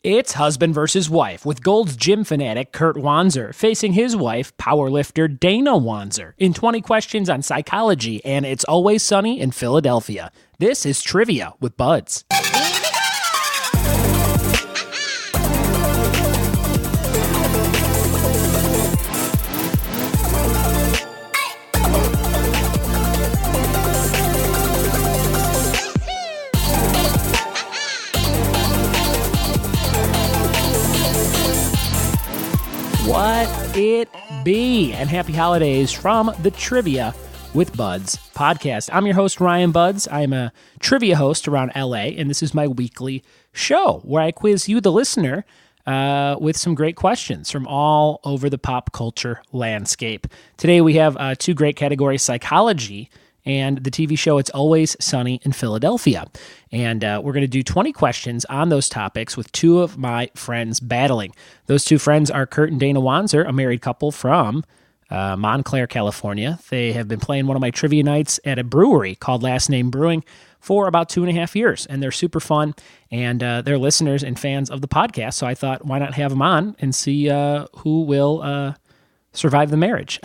It's husband versus wife, with Gold's gym fanatic Kurt Wanzer facing his wife, powerlifter Dana Wanzer, in 20 questions on psychology, and It's Always Sunny in Philadelphia. This is Trivia with Buds. What it be? And happy holidays from the Trivia with Buds podcast. I'm your host, Ryan Budds. I'm a trivia host around LA, and this is my weekly show where I quiz you, the listener, with some great questions from all over the pop culture landscape. Today we have two great categories, psychology and the TV show It's Always Sunny in Philadelphia. And we're going to do 20 questions on those topics with two of my friends battling. Those two friends are Kurt and Dana Wanzer, a married couple from Montclair, California. They have been playing one of my trivia nights at a brewery called Last Name Brewing for about 2.5 years. And they're super fun, and they're listeners and fans of the podcast. So I thought, why not have them on and see who will survive the marriage.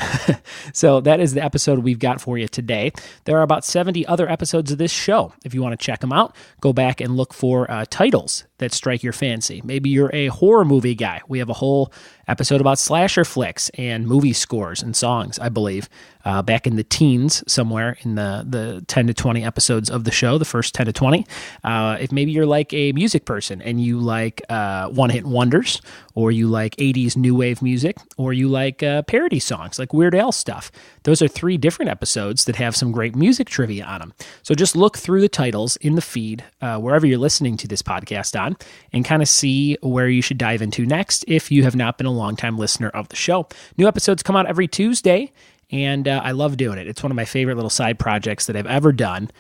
So that is the episode we've got for you today. There are about 70 other episodes of this show. If you want to check them out, go back and look for titles that strike your fancy. Maybe you're a horror movie guy. We have a whole episode about slasher flicks and movie scores and songs, I believe, back in the teens somewhere in the 10 to 20 episodes of the show, the first 10 to 20. If maybe you're like a music person and you like one-hit wonders, or you like 80s new wave music, or you like parody songs like Weird Al stuff. Those are 3 different episodes that have some great music trivia on them. So just look through the titles in the feed, wherever you're listening to this podcast on, and kind of see where you should dive into next if you have not been a longtime listener of the show. New episodes come out every Tuesday, and I love doing it. It's one of my favorite little side projects that I've ever done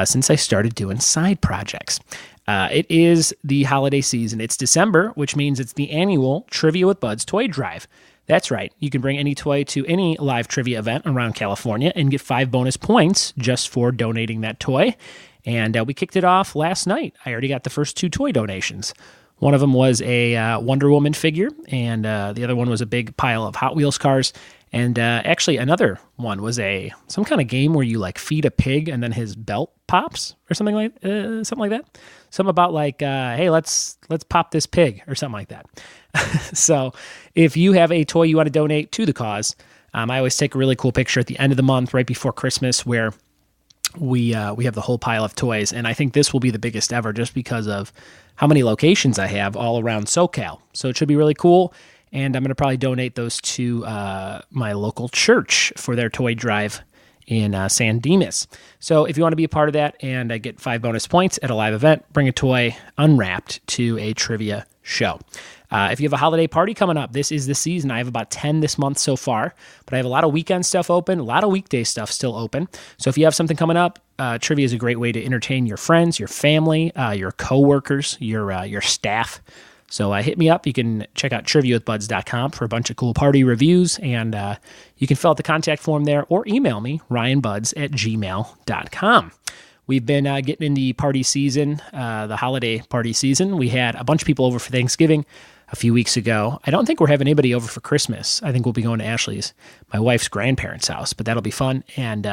since I started doing side projects. It is the holiday season. It's December, which means it's the annual Trivia with Buds toy drive. That's right. You can bring any toy to any live trivia event around California and get 5 bonus points just for donating that toy. And we kicked it off last night. I already got the first 2 toy donations. One of them was a Wonder Woman figure, and the other one was a big pile of Hot Wheels cars. And actually, another one was some kind of game where you like feed a pig and then his belt pops or something like that. Something about like, hey, let's pop this pig or something like that. So, if you have a toy you want to donate to the cause, I always take a really cool picture at the end of the month, right before Christmas, where we have the whole pile of toys. And I think this will be the biggest ever, just because of how many locations I have all around SoCal. So it should be really cool. And I'm going to probably donate those to my local church for their toy drive in San Dimas. So if you want to be a part of that and get 5 bonus points at a live event, bring a toy unwrapped to a trivia show. If you have a holiday party coming up, this is the season. I have about 10 this month so far, but I have a lot of weekend stuff open, a lot of weekday stuff still open. So if you have something coming up, trivia is a great way to entertain your friends, your family, your coworkers, your staff. So hit me up. You can check out triviawithbuds.com for a bunch of cool party reviews, and you can fill out the contact form there or email me, ryanbudds@gmail.com. We've been getting in the party season, the holiday party season. We had a bunch of people over for Thanksgiving a few weeks ago. I don't think we're having anybody over for Christmas. I think we'll be going to Ashley's, my wife's grandparents' house, but that'll be fun. And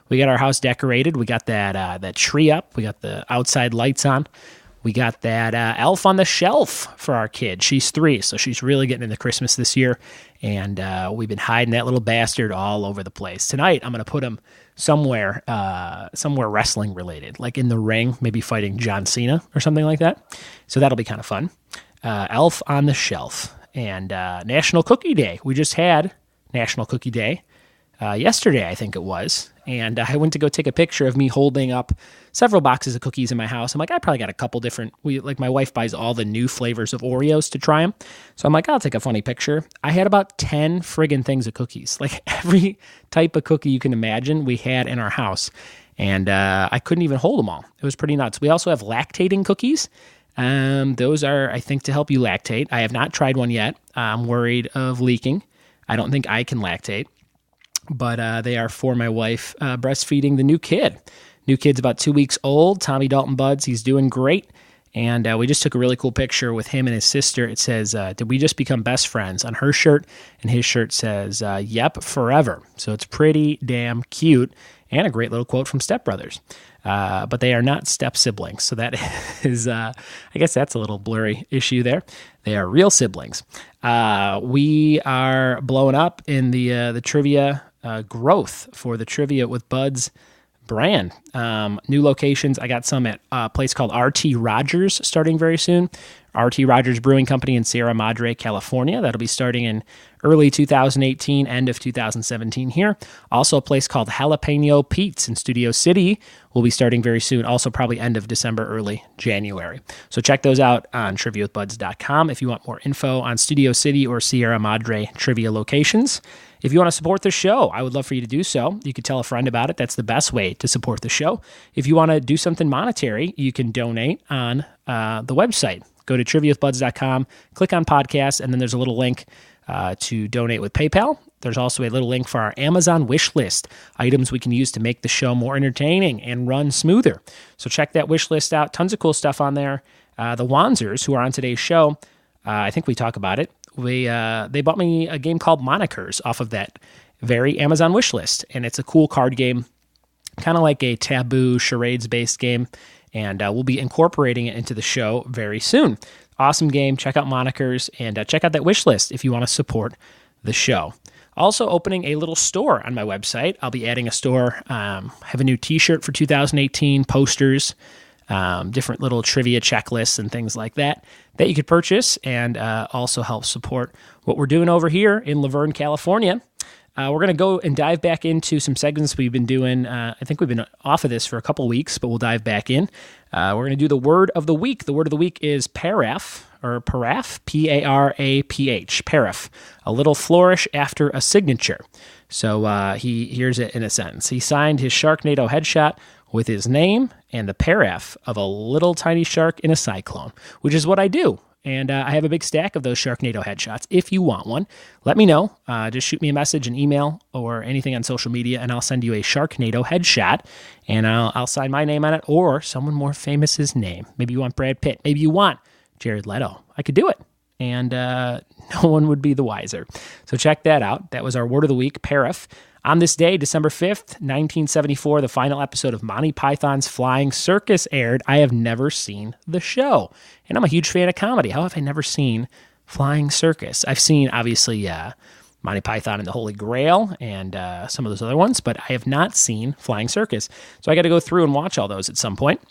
we got our house decorated. We got that tree up. We got the outside lights on. We got that elf on the shelf for our kid. She's 3, so she's really getting into Christmas this year. And we've been hiding that little bastard all over the place. Tonight, I'm going to put him somewhere wrestling related, like in the ring, maybe fighting John Cena or something like that. So that'll be kind of fun. Elf on the shelf. And National Cookie Day. We just had National Cookie Day yesterday, I think it was. And I went to go take a picture of me holding up several boxes of cookies in my house. I'm like, I probably got a couple different, my wife buys all the new flavors of Oreos to try them. So I'm like, I'll take a funny picture. I had about 10 friggin' things of cookies. Like every type of cookie you can imagine we had in our house. And I couldn't even hold them all. It was pretty nuts. We also have lactating cookies. Those are, I think, to help you lactate. I have not tried one yet. I'm worried of leaking. I don't think I can lactate. But they are for my wife breastfeeding the new kid. New kid's about 2 weeks old, Tommy Dalton Buds. He's doing great. And we just took a really cool picture with him and his sister. It says, did we just become best friends on her shirt? And his shirt says, yep, forever. So it's pretty damn cute and a great little quote from Step Brothers. But they are not step siblings. So that is, I guess that's a little blurry issue there. They are real siblings. We are blowing up in the trivia growth for the Trivia with Buds brand. New locations. I got some at a place called RT Rogers starting very soon. RT Rogers Brewing Company in Sierra Madre, California. That'll be starting in early 2018, end of 2017 here. Also a place called Jalapeno Pete's in Studio City will be starting very soon. Also probably end of December, early January. So check those out on triviawithbuds.com if you want more info on Studio City or Sierra Madre trivia locations. If you want to support the show, I would love for you to do so. You could tell a friend about it. That's the best way to support the show. If you want to do something monetary, you can donate on the website. Go to triviawithbuds.com, click on podcast, and then there's a little link to donate with PayPal. There's also a little link for our Amazon wish list, items we can use to make the show more entertaining and run smoother. So check that wish list out. Tons of cool stuff on there. The Wanzers, who are on today's show, I think we talk about it. They bought me a game called Monikers off of that very Amazon wish list, and it's a cool card game, kind of like a Taboo charades-based game, and we'll be incorporating it into the show very soon. Awesome game. Check out Monikers, and check out that wish list if you want to support the show. Also opening a little store on my website. I'll be adding a store. Have a new t-shirt for 2018, posters, different little trivia checklists and things like that you could purchase and also help support what we're doing over here in Laverne, California. We're going to go and dive back into some segments we've been doing. I think we've been off of this for a couple weeks, but we'll dive back in. We're going to do the word of the week. The word of the week is pharaph, or pharaph, P-A-R-A-P-H, pharaph, a little flourish after a signature. So here's it in a sentence. He signed his Sharknado headshot with his name and the pharaph of a little tiny shark in a cyclone, which is what I do. And I have a big stack of those Sharknado headshots. If you want one, let me know. Just shoot me a message, an email, or anything on social media, and I'll send you a Sharknado headshot, and I'll sign my name on it or someone more famous's name. Maybe you want Brad Pitt. Maybe you want Jared Leto. I could do it, and no one would be the wiser. So check that out. That was our word of the week, pharaph. On this day, December 5th, 1974, the final episode of Monty Python's Flying Circus aired. I have never seen the show, and I'm a huge fan of comedy. How have I never seen Flying Circus? I've seen, obviously, Monty Python and the Holy Grail and some of those other ones, but I have not seen Flying Circus. So I got to go through and watch all those at some point.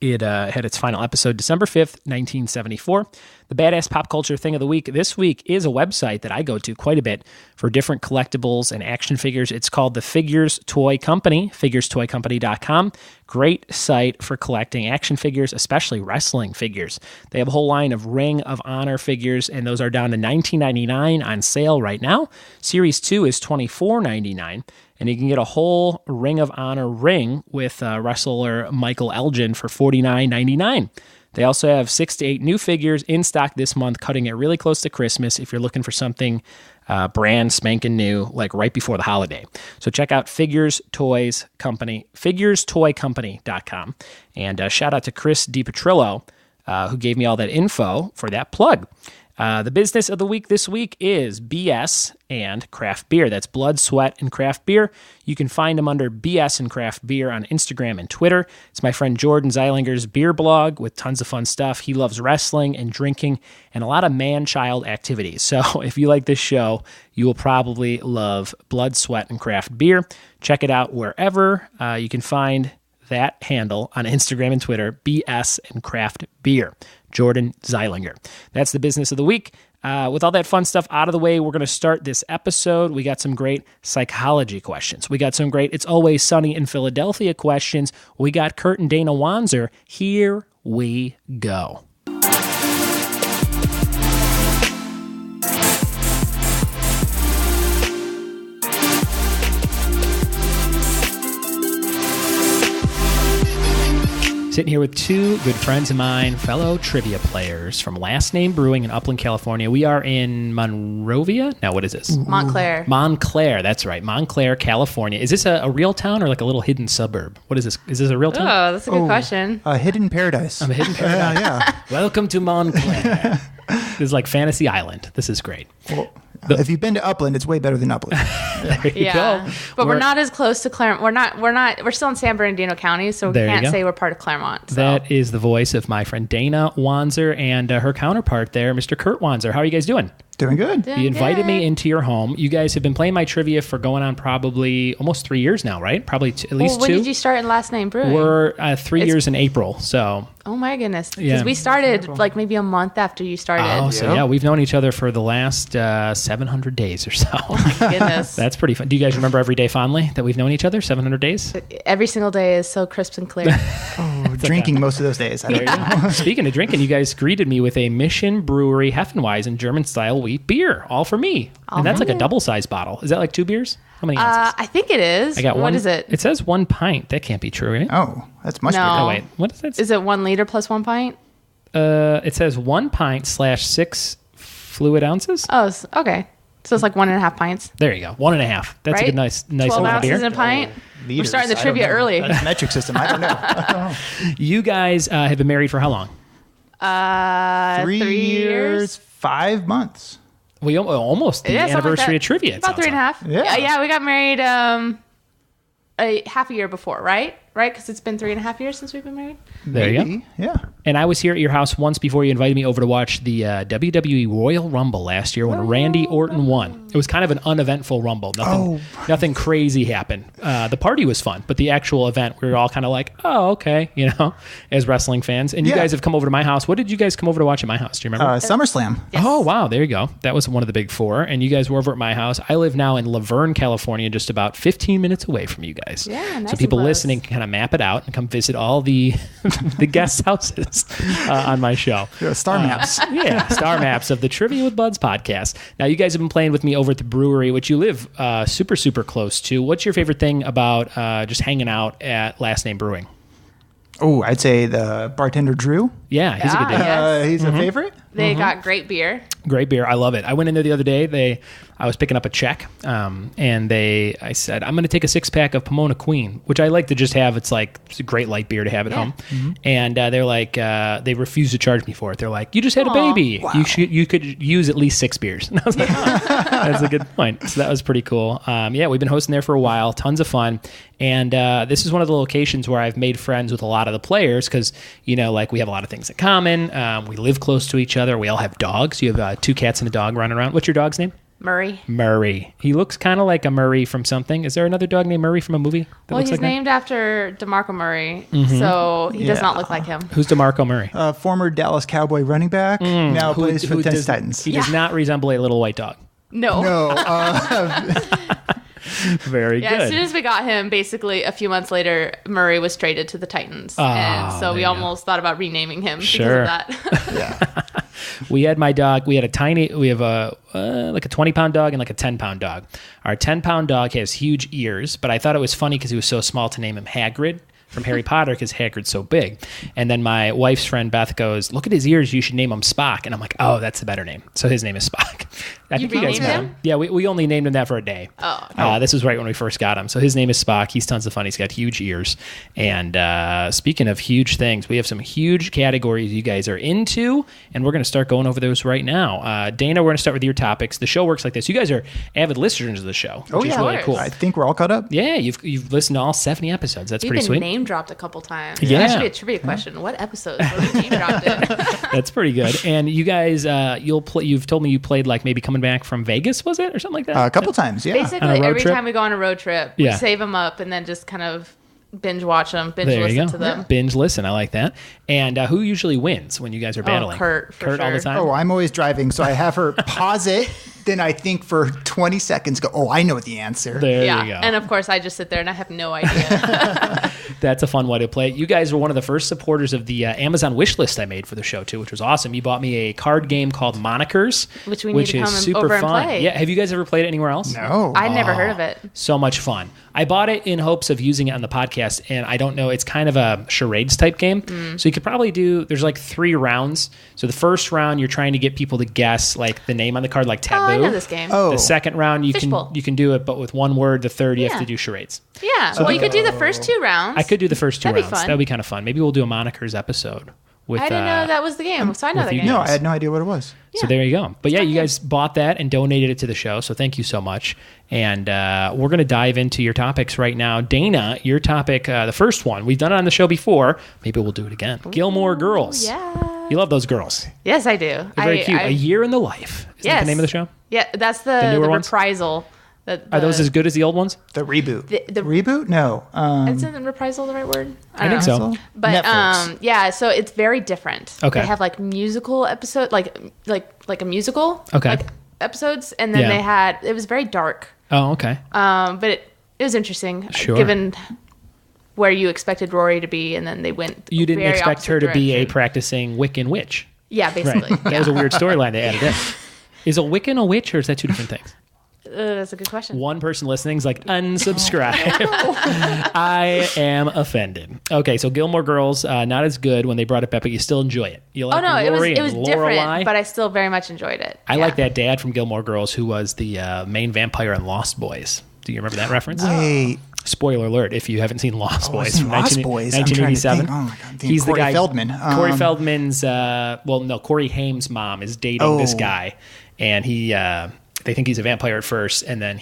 It had its final episode December 5th, 1974. The Badass Pop Culture Thing of the Week this week is a website that I go to quite a bit for different collectibles and action figures. It's called the Figures Toy Company, figurestoycompany.com. Great site for collecting action figures, especially wrestling figures. They have a whole line of Ring of Honor figures, and those are down to $19.99 on sale right now. Series 2 is $24.99. And you can get a whole Ring of Honor ring with wrestler Michael Elgin for $49.99. They also have 6 to 8 new figures in stock this month, cutting it really close to Christmas if you're looking for something brand spanking new, like right before the holiday. So check out figurestoycompany.com. And shout out to Chris DiPetrillo, who gave me all that info for that plug. The business of the week this week is BS and Craft Beer. That's Blood, Sweat, and Craft Beer. You can find them under BS and Craft Beer on Instagram and Twitter. It's my friend Jordan Zeilinger's beer blog with tons of fun stuff. He loves wrestling and drinking and a lot of man-child activities. So if you like this show, you will probably love Blood, Sweat, and Craft Beer. Check it out wherever you can find that handle on Instagram and Twitter, BS and Craft Beer. Jordan Zeilinger. That's the business of the week. With all that fun stuff out of the way, we're going to start this episode. We got some great psychology questions. We got some great It's Always Sunny in Philadelphia questions. We got Kurt and Dana Wanzer. Here we go. Sitting here with two good friends of mine, fellow trivia players from Last Name Brewing in Upland, California. We are in Monrovia? No, what is this? Montclair. Montclair, that's right. Montclair, California. Is this a real town or like a little hidden suburb? What is this? Is this a real town? Oh, that's a good question. A hidden paradise. I'm a hidden paradise. Yeah. Welcome to Montclair. This is like Fantasy Island. This is great. Well, if you've been to Upland, it's way better than Upland. There you go. But we're not as close to Claremont. We're still in San Bernardino County, so we can't say we're part of Claremont. So. That is the voice of my friend Dana Wanzer and her counterpart there, Mr. Kurt Wanzer. How are you guys doing? Doing good. You invited me into your home. You guys have been playing my trivia for going on probably almost 3 years now, right? Probably at least when 2. When did you start in Last Name Brewing? We're 3 years in April, so... Oh my goodness. Because we started like maybe a month after you started. Oh, so yeah, we've known each other for the last 700 days or so. Oh my goodness. That's pretty fun. Do you guys remember every day fondly that we've known each other, 700 days? Every single day is so crisp and clear. Drinking most of those days. I don't know. Speaking of drinking, you guys greeted me with a Mission Brewery Heffenweisen German-style wheat beer, all for me. And that's like a double-sized bottle. Is that like 2 beers? How many ounces? I think it is. I got one. What is it? It says 1 pint. That can't be true, right? Oh, that's much No. bigger. Oh, wait. What is that? Is it 1 liter plus 1 pint? It says 1 pint / 6 fluid ounces. Oh, okay. So it's like 1.5 pints. There you go. 1.5. That's right? a good, nice 12 little ounces beer. in a pint. Liters, We're starting the I don't trivia know. early. That's metric system. I don't know. You guys have been married for how long? 3 years, 5 months. We almost the Yeah, something like anniversary that. of trivia. About 3.5. Yeah. Yeah, we got married a half a year before, right? Right? Because it's been 3.5 years since we've been married. There you go. Maybe. Yeah. And I was here at your house once before you invited me over to watch the WWE Royal Rumble last year when Randy Orton won. It was kind of an uneventful Rumble. Nothing crazy happened. The party was fun, but the actual event, we were all kind of like, oh, okay, as wrestling fans. And you guys have come over to my house. What did you guys come over to watch at my house? Do you remember? SummerSlam. Yes. Oh, wow. There you go. That was one of the big 4. And you guys were over at my house. I live now in Laverne, California, just about 15 minutes away from you guys. Yeah, nice so people and close. listening can kind of map it out and come visit all the the guest houses on my show. Yeah, star maps. Yeah, star maps of the Trivia with Buds podcast. Now, you guys have been playing with me over at the brewery, which you live super, super close to. What's your favorite thing about just hanging out at Last Name Brewing? Oh, I'd say the bartender Drew. Yeah, he's a good dude. Yeah. He's a favorite. They got great beer. Great beer. I love it. I went in there the other day. I was picking up a check, and I said, I'm going to take a 6-pack of Pomona Queen, which I like to just have. It's a great light beer to have at home. And they're like, they refused to charge me for it. They're like, you just had a baby. Wow. You could use at least 6 beers. And I was like, oh, that's a good point. So that was pretty cool. We've been hosting there for a while. Tons of fun. And this is one of the locations where I've made friends with a lot of the players because, we have a lot of things in common. We live close to each other. We all have dogs. You have 2 cats and a dog running around. What's your dog's name? Murray. He looks kind of like a Murray from something. Is there another dog named Murray from a movie? Well, he's named after DeMarco Murray, so he does not look like him. Who's DeMarco Murray? Former Dallas Cowboy running back. Now plays for the Tennessee Titans. He does not resemble a little white dog. No. Very good. As soon as we got him, basically a few months later, Murray was traded to the Titans. And so we almost thought about renaming him because of that. Yeah. We had my dog. We have a 20-pound dog and like a 10-pound dog. Our 10-pound dog has huge ears, but I thought it was funny because he was so small to name him Hagrid from Harry Potter because Hagrid's so big. And then my wife's friend Beth goes, look at his ears. You should name him Spock. And I'm like, oh, that's the better name. So his name is Spock. I think you guys renamed met him? him. Yeah, we only named him that for a day. Oh. This was right when we first got him. So his name is Spock. He's tons of fun. He's got huge ears. And speaking of huge things, we have some huge categories you guys are into, and we're going to start going over those right now. Dana, we're going to start with your topics. The show works like this. You guys are avid listeners of the show, which is really cool. I think we're all caught up. Yeah, you've listened to all 70 episodes. That's We've pretty been sweet. name dropped a couple times. Yeah. That should be a trivia question. What episodes were we name dropped in? That's pretty good. And you guys, you've told me you played like maybe coming back from Vegas, was it? Or something like that? A couple times, yeah. Basically, On a road every trip? time we go on a road trip, we save them up and then just kind of binge watch them, binge There you listen go. to them. Binge listen. I like that. And who usually wins when you guys are battling? Kurt, for Kurt all the sure. time? Oh, I'm always driving, so I have her pause it, then I think for 20 seconds, go, oh, I know the answer. There you go. And of course, I just sit there and I have no idea. That's a fun way to play. You guys were one of the first supporters of the Amazon wish list I made for the show, too, which was awesome. You bought me a card game called Monikers, which we need to come super over and fun. play. Yeah, have you guys ever played it anywhere else? No. I'd never heard of it. So much fun. I bought it in hopes of using it on the podcast, and I don't know, it's kind of a charades type game. So you could probably there's like 3 rounds. So the first round, you're trying to get people to guess like the name on the card, like Taboo. Oh, I know this game. Oh. The second round, you Fishbowl. can do it, but with one word. The third, you have Yeah. to do charades. Yeah. Well, you could do the first 2 rounds. I could do the first 2 That'd be rounds. fun. That would be kind of fun. Maybe we'll do a Monikers episode. With, I didn't know that was the game, so I know with that you game. No, I had no idea what it was. So there you go. But yeah, you guys bought that and donated it to the show, so thank you so much. And we're going to dive into your topics right now. Dana, your topic, the first one, we've done it on the show before. Maybe we'll do it again. Gilmore Girls. Yeah. You love those girls. Yes, I do. They're very cute. A Year in the Life. Is that the name of the show? Yeah, that's the newer ones? reprisal. Are those as good as the old ones? The reboot. The reboot? No. Isn't reprisal the right word? I think so. But Netflix. yeah, so it's very different. Okay. They have like musical episode, like a musical. Okay. Like episodes, and then Yeah. it was very dark. Oh, okay. But it was interesting. Sure. Given where you expected Rory to be, and then they went. You didn't very expect her to opposite be a direction. practicing Wiccan witch. Yeah, basically. Right. That was a weird storyline they added in. Is a Wiccan a witch, or is that 2 different things? That's a good question. One person listening is like, unsubscribe. I am offended. Okay, so Gilmore Girls, not as good when they brought it back, but you still enjoy it. You like it Rory was and different, Lorelai. but I still very much enjoyed it. I like that dad from Gilmore Girls who was the main vampire in Lost Boys. Do you remember that reference? Wait. Spoiler alert if you haven't seen Lost Boys I've seen from Lost Boys. I'm trying to 1987. think. Oh my God, I'm thinking He's Corey the guy. Feldman. Corey Feldman's, Corey Haim's mom is dating this Oh. guy, and they think he's a vampire at first, and then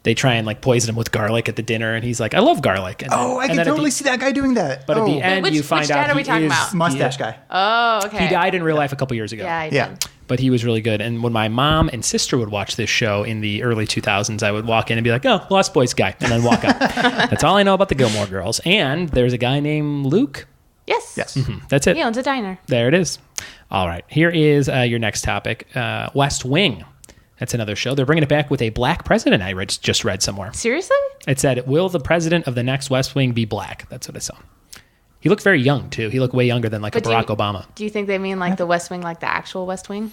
they try and like poison him with garlic at the dinner, and he's like, I love garlic. And I can totally see that guy doing that. But at the end, Which you find dad out are we he talking is about? Mustache guy. Oh, okay. He died in real life a couple years ago. Yeah, I did. Yeah. But he was really good. And when my mom and sister would watch this show in the early 2000s, I would walk in and be like, oh, Lost Boys guy, and then walk out. That's all I know about the Gilmore Girls. And there's a guy named Luke. Yes. Yes. That's it. He owns a diner. There it is. All right. Here is your next topic, West Wing. That's another show. They're bringing it back with a black president, I just read somewhere. Seriously? It said, will the president of the next West Wing be black? That's what I saw. He looked very young, too. He looked way younger than like a Barack Obama. Do you think they mean like the West Wing, like the actual West Wing?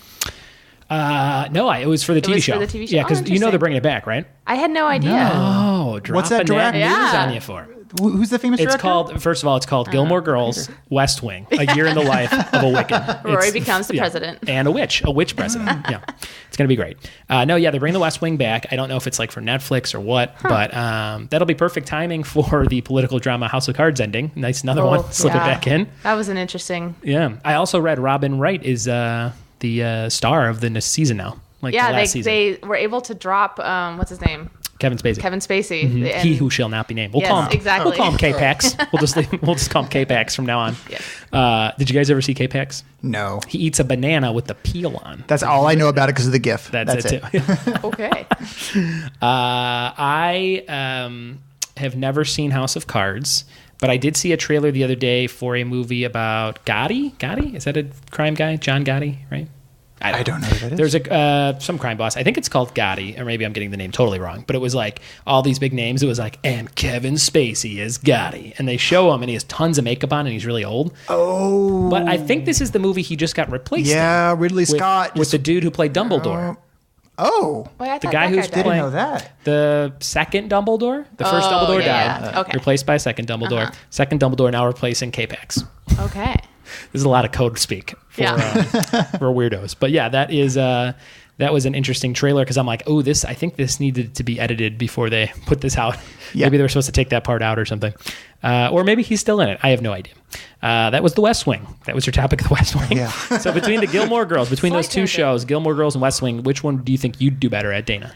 No, it was for the TV show. For the TV show? Yeah, Oh, because you know they're bringing it back, right? I had no idea. Oh, What's that dropping director? news Yeah. on you for? Who's the famous It's director? called, first of all, it's called Gilmore Girls, West Wing, a year in the life of a Wiccan. Rory becomes the president. And a witch president. Yeah. It's going to be great. They're bringing the West Wing back. I don't know if it's like for Netflix or what, but that'll be perfect timing for the political drama House of Cards ending. Nice, another one. Slip it back in. That was an interesting. Yeah. I also read Robin Wright is the star of the season now. Like the last season. They were able to drop, what's his name? Kevin Spacey. Kevin Spacey. Mm-hmm. And He who shall not be named. We'll Yes, call him. exactly. We'll call him K-Pax. We'll just call him K-Pax from now on. Yes. Did you guys ever see K-Pax? No. He eats a banana with the peel on. That's all I know about it because of the GIF. That's it too. Okay. I have never seen House of Cards, but I did see a trailer the other day for a movie about Gotti. Gotti? Is that a crime guy? John Gotti, right? I don't know who that is. There's some crime boss. I think it's called Gotti, or maybe I'm getting the name totally wrong. But it was like all these big names. It was like, and Kevin Spacey is Gotti. And they show him, and he has tons of makeup on, and he's really old. Oh. But I think this is the movie he just got replaced Yeah, in. Ridley Scott. With the dude who played Dumbledore. Oh. Boy, I The thought guy that who's died. I playing- didn't know that. The second Dumbledore. The first Dumbledore died. yeah. Okay. Replaced by a second Dumbledore. Second Dumbledore now replacing K-Pax. Okay. There's a lot of code speak for weirdos. But yeah, that was an interesting trailer because I'm like, oh, I think this needed to be edited before they put this out. Yeah. Maybe they were supposed to take that part out or something. Or maybe he's still in it. I have no idea. That was the West Wing. That was your topic of the West Wing. Yeah. So between the Gilmore Girls, between those Slight two tangent. shows, Gilmore Girls and West Wing, which one do you think you'd do better at, Dana?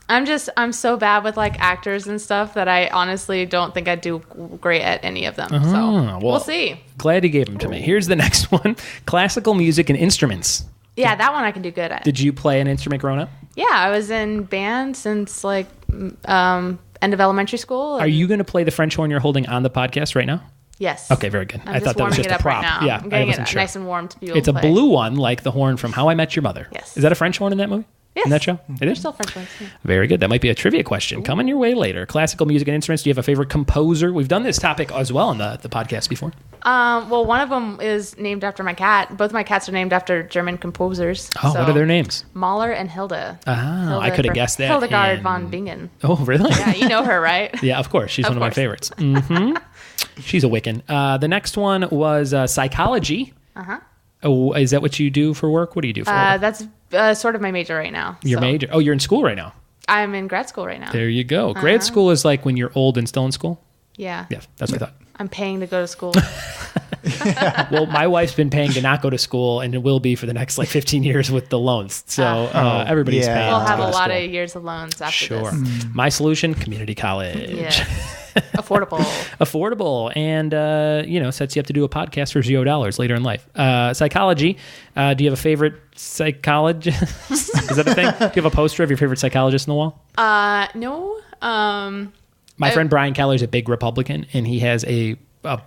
I'm so bad with like actors and stuff that I honestly don't think I'd do great at any of them. So well, we'll see. Glad he gave them to me. Here's the next one. Classical music and instruments. Yeah, that one I can do good at. Did you play an instrument growing up? Yeah, I was in band since like end of elementary school. Are you going to play the French horn you're holding on the podcast right now? Yes. Okay, very good. I thought that was just a prop. Right now. Yeah, I'm getting it nice and warm to be able to play. It's a blue one, like the horn from How I Met Your Mother. Yes. Is that a French horn in that movie? Yes. In that show? It is? Still French ones. Yeah. Very good. That might be a trivia question. Coming your way later. Classical music and instruments. Do you have a favorite composer? We've done this topic as well on the podcast before. Well, one of them is named after my cat. Both my cats are named after German composers. Oh, what are their names? Mahler and Hilda. Ah, I could have guessed that. Hildegard von Bingen. Oh, really? Yeah, you know her, right? Yeah, of course. She's one of my favorites. Mm-hmm. She's a Wiccan. The next one was psychology. Uh-huh. Oh, is that what you do for work? What do you do for work? That's sort of my major right now. Your major? Oh, you're in school right now. I'm in grad school right now. There you go. Grad school is like when you're old and still in school? Yeah. Yeah, that's what I thought. I'm paying to go to school. Well, my wife's been paying to not go to school, and it will be for the next 15 years with the loans. So everybody's paying. We'll have a lot of years of loans after this. Sure. My solution, community college. Yeah. Affordable, and sets you up to do a podcast for $0 later in life. Psychology. Do you have a favorite psychologist? Is that a thing? Do you have a poster of your favorite psychologist on the wall? No. My friend Brian Keller's a big Republican, and he has a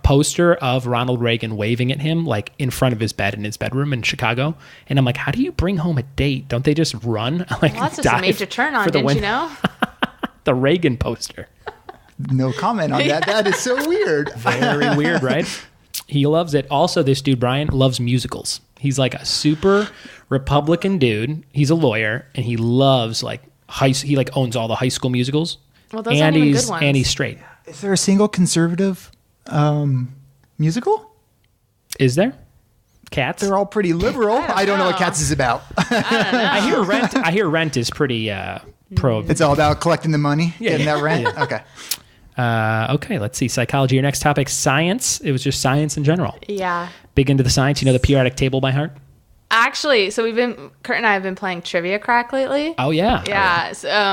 poster of Ronald Reagan waving at him, like in front of his bed in his bedroom in Chicago. And I'm like, how do you bring home a date? Don't they just run? Like, well, that's just a major turn on, didn't you know? The Reagan poster. No comment on that. That is so weird. Very weird, right? He loves it. Also, this dude, Brian, loves musicals. He's like a super Republican dude. He's a lawyer, and he loves he owns all the high school musicals. Well, those aren't even good ones. And he's straight. Is there a single conservative musical? Is there? Cats? They're all pretty liberal. I don't know what Cats is about. I don't know. I hear Rent is pretty pro. It's all about collecting the money, getting that rent. Yeah. Okay. Okay, let's see. Psychology. Your next topic, science. It was just science in general. Yeah. Big into the science. You know the periodic table by heart? Actually, so Kurt and I have been playing Trivia Crack lately. Oh, yeah. Yeah.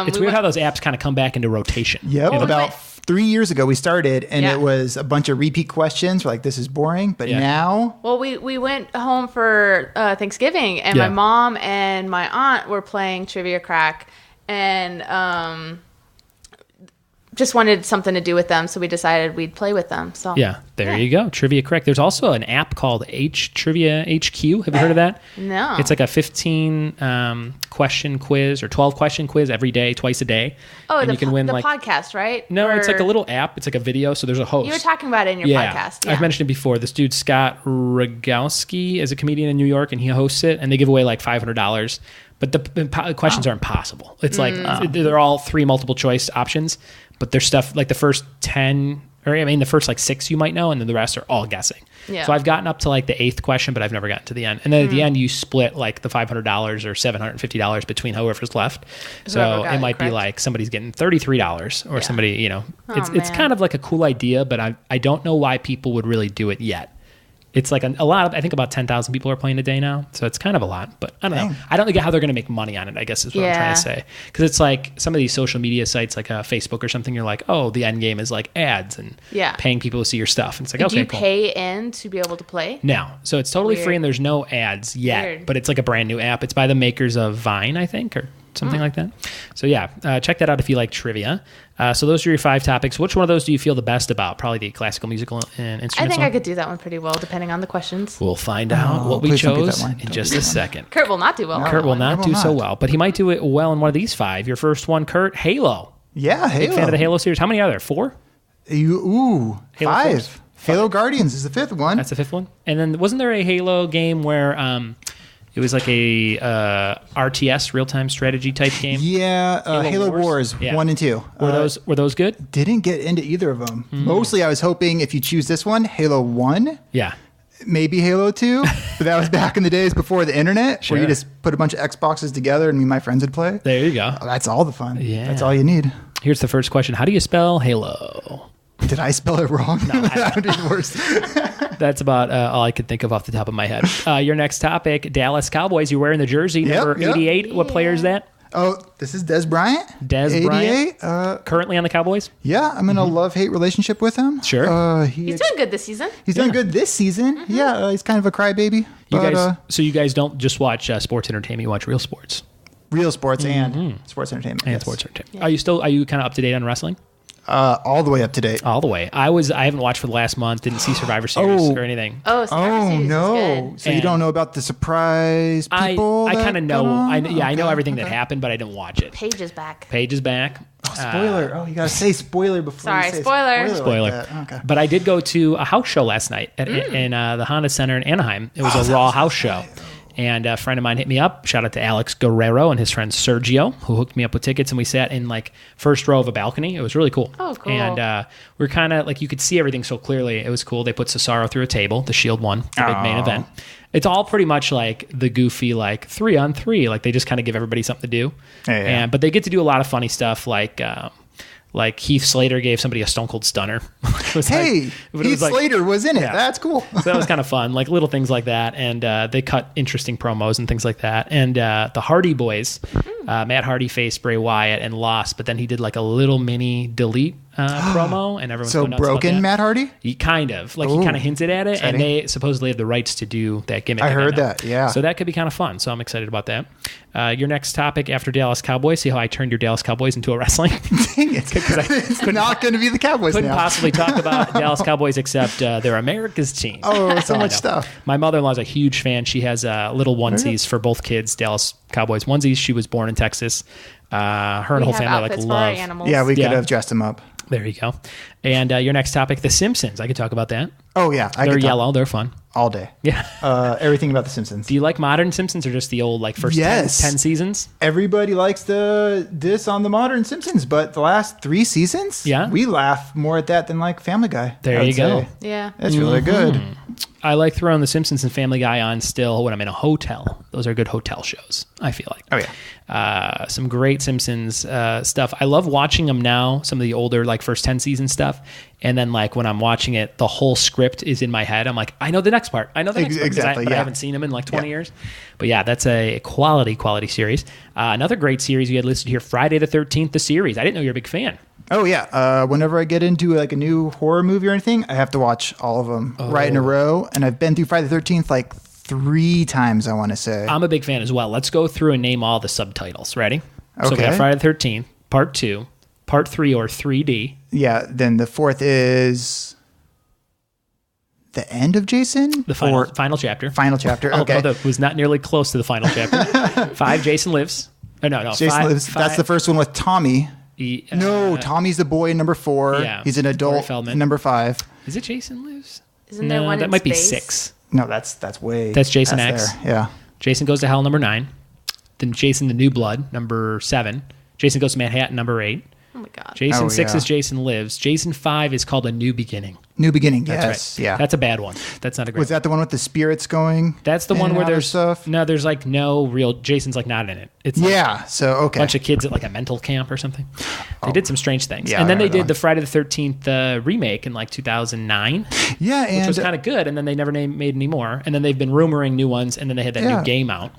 It's weird how those apps kind of come back into rotation. Yep. About 3 years ago we started, and it was a bunch of repeat questions. We're like, this is boring. But now... Well, we went home for Thanksgiving, and my mom and my aunt were playing Trivia Crack, and just wanted something to do with them, so we decided we'd play with them. So yeah, there you go. Trivia Correct. There's also an app called Trivia HQ. Have you heard of that? No. It's like a 15 question quiz or 12 question quiz every day, twice a day. Oh, and you can win the podcast, right? No, it's like a little app. It's like a video, so there's a host. You were talking about it in your podcast. Yeah. I've mentioned it before. This dude, Scott Rogowski, is a comedian in New York, and he hosts it, and they give away like $500. But the questions are impossible. It's like they're all 3 multiple choice options, but there's stuff like the first 10, the first like 6 you might know, and then the rest are all guessing. Yeah. So I've gotten up to like the 8th question, but I've never gotten to the end. And then at the end, you split like the $500 or $750 between whoever's left. So it might be like somebody's getting $33 or somebody, it's kind of like a cool idea, but I don't know why people would really do it yet. It's like a lot of, I think about 10,000 people are playing a day now. So it's kind of a lot, but I don't know. I don't get how they're going to make money on it, I guess is what I'm trying to say. Because it's like some of these social media sites like Facebook or something, you're like, oh, the end game is like ads and paying people to see your stuff. And it's like, okay, do you pay in to be able to play? No. So it's totally free and there's no ads yet. But it's like a brand new app. It's by the makers of Vine, I think, or something like that. So check that out if you like trivia. So those are your 5 topics. Which one of those do you feel the best about? Probably the classical musical and instruments. I think I could do that one pretty well, depending on the questions. We'll find out what we chose in just a second. Kurt will not do well. Kurt will not do so well, but he might do it well in one of these 5. Your first one, Kurt, Halo. Yeah, Halo. Big fan of the Halo series. How many are there? 4? Halo 5. 4. Halo Guardians is the 5th one. That's the 5th one. And then wasn't there a Halo game where it was like a RTS, real-time strategy type game? Yeah, Halo Wars 1 and 2. Were those good? Didn't get into either of them. Mostly I was hoping if you choose this one, Halo 1. Yeah. Maybe Halo 2, but that was back in the days before the internet, where you just put a bunch of Xboxes together and me and my friends would play. There you go. That's all the fun. Yeah. That's all you need. Here's the first question. How do you spell Halo? Did I spell it wrong? No, that would be worse. That's about all I could think of off the top of my head. Your next topic, Dallas Cowboys. You're wearing the jersey, number 88. What player is that? Oh, this is Des Bryant. Des Bryant. Currently on the Cowboys? Yeah, I'm in a love-hate relationship with him. Sure. He's doing good this season. He's doing good this season. Yeah, he's kind of a crybaby. So you guys don't just watch sports entertainment, you watch real sports. Real sports and sports entertainment. And sports entertainment. Yeah. Are you kind of up to date on wrestling? All the way up to date. All the way. I haven't watched for the last month. Didn't see Survivor Series or anything. Survivor Series no! is good. So you don't know about the surprise people? I kind of know. I know everything okay. that happened, but I didn't watch it. Paige is back. Paige is back. Spoiler! You gotta say spoiler before. Sorry, you say spoiler. Spoiler. Like okay. But I did go to a house show last night in the Honda Center in Anaheim. It was a Raw house show. And a friend of mine hit me up. Shout out to Alex Guerrero and his friend Sergio, who hooked me up with tickets. And we sat in like first row of a balcony. It was really cool. Oh, cool. And we're kind of like, you could see everything so clearly. It was cool. They put Cesaro through a table. The Shield won, the big main event. It's all pretty much like the goofy, like 3-on-3. Like they just kind of give everybody something to do. Yeah. But they get to do a lot of funny stuff like Heath Slater gave somebody a Stone Cold Stunner. Heath Slater was in it. Yeah. That's cool. So that was kind of fun, like little things like that. And they cut interesting promos and things like that. And the Hardy Boys, Matt Hardy faced Bray Wyatt and lost, but then he did like a little mini delete promo, and everyone's so broken Matt Hardy. He kind of hinted at it, exciting. And they supposedly have the rights to do that gimmick. I heard that, yeah. So that could be kind of fun. So I'm excited about that. Your next topic after Dallas Cowboys. See how I turned your Dallas Cowboys into a wrestling? Dang it! It's not going to be the Cowboys. Couldn't possibly talk about Dallas Cowboys except they're America's team. Oh, so much stuff. My mother-in-law's a huge fan. She has little onesies for both kids. Dallas Cowboys onesies. She was born in Texas. Her and the whole family love animals. Yeah, we could have dressed them up. There you go. And your next topic, The Simpsons. I could talk about that. Oh, yeah. They're yellow. They're fun. All day. Yeah. Everything about The Simpsons. Do you like modern Simpsons or just the old first 10 seasons? Everybody likes this on the modern Simpsons, but the last 3 seasons, we laugh more at that than like Family Guy. There you go. Yeah. That's really good. I like throwing The Simpsons and Family Guy on still when I'm in a hotel. Those are good hotel shows, I feel like. Oh, yeah. Some great Simpsons stuff. I love watching them now, some of the older first 10 season stuff. And then when I'm watching it, the whole script is in my head. I'm like, I know the next part. I know the next part. Exactly, but I haven't seen them in 20 years. But yeah, that's a quality series. Another great series you had listed here, Friday the 13th, the series. I didn't know you're a big fan. Oh, yeah. Whenever I get into a new horror movie or anything, I have to watch all of them right in a row. And I've been through Friday the 13th 3 times, I want to say. I'm a big fan as well. Let's go through and name all the subtitles. Ready? Okay. So we got Friday the 13th, Part 2, Part 3 or 3D. Yeah, then the 4th is the end of Jason? The final chapter. Final chapter, okay. Although that was not nearly close to the final chapter. 5, Jason Lives. Oh, no. Jason Lives. That's the first one with Tommy. No, Tommy's the boy in number 4. Yeah, he's an adult in number 5. Is it Jason Lives? Isn't there one that in might space? Be 6. No, that's way. That's Jason X. There. Yeah. Jason Goes to Hell, number 9. Then Jason the New Blood, number 7. Jason Goes to Manhattan, number 8. Oh my God. Jason 6 is Jason Lives. Jason 5 is called A New Beginning. New Beginning, That's yes. right. Yeah. That's a bad one. That's not a great Was that the one with the spirits going? That's the one where there's stuff? No, there's no real Jason's not in it. It's so okay. A bunch of kids at a mental camp or something. They did some strange things. Yeah, and then they did the Friday the 13th remake in 2009. Yeah, which was kind of good, and then they never made any more. And then they've been rumoring new ones, and then they had that new game out.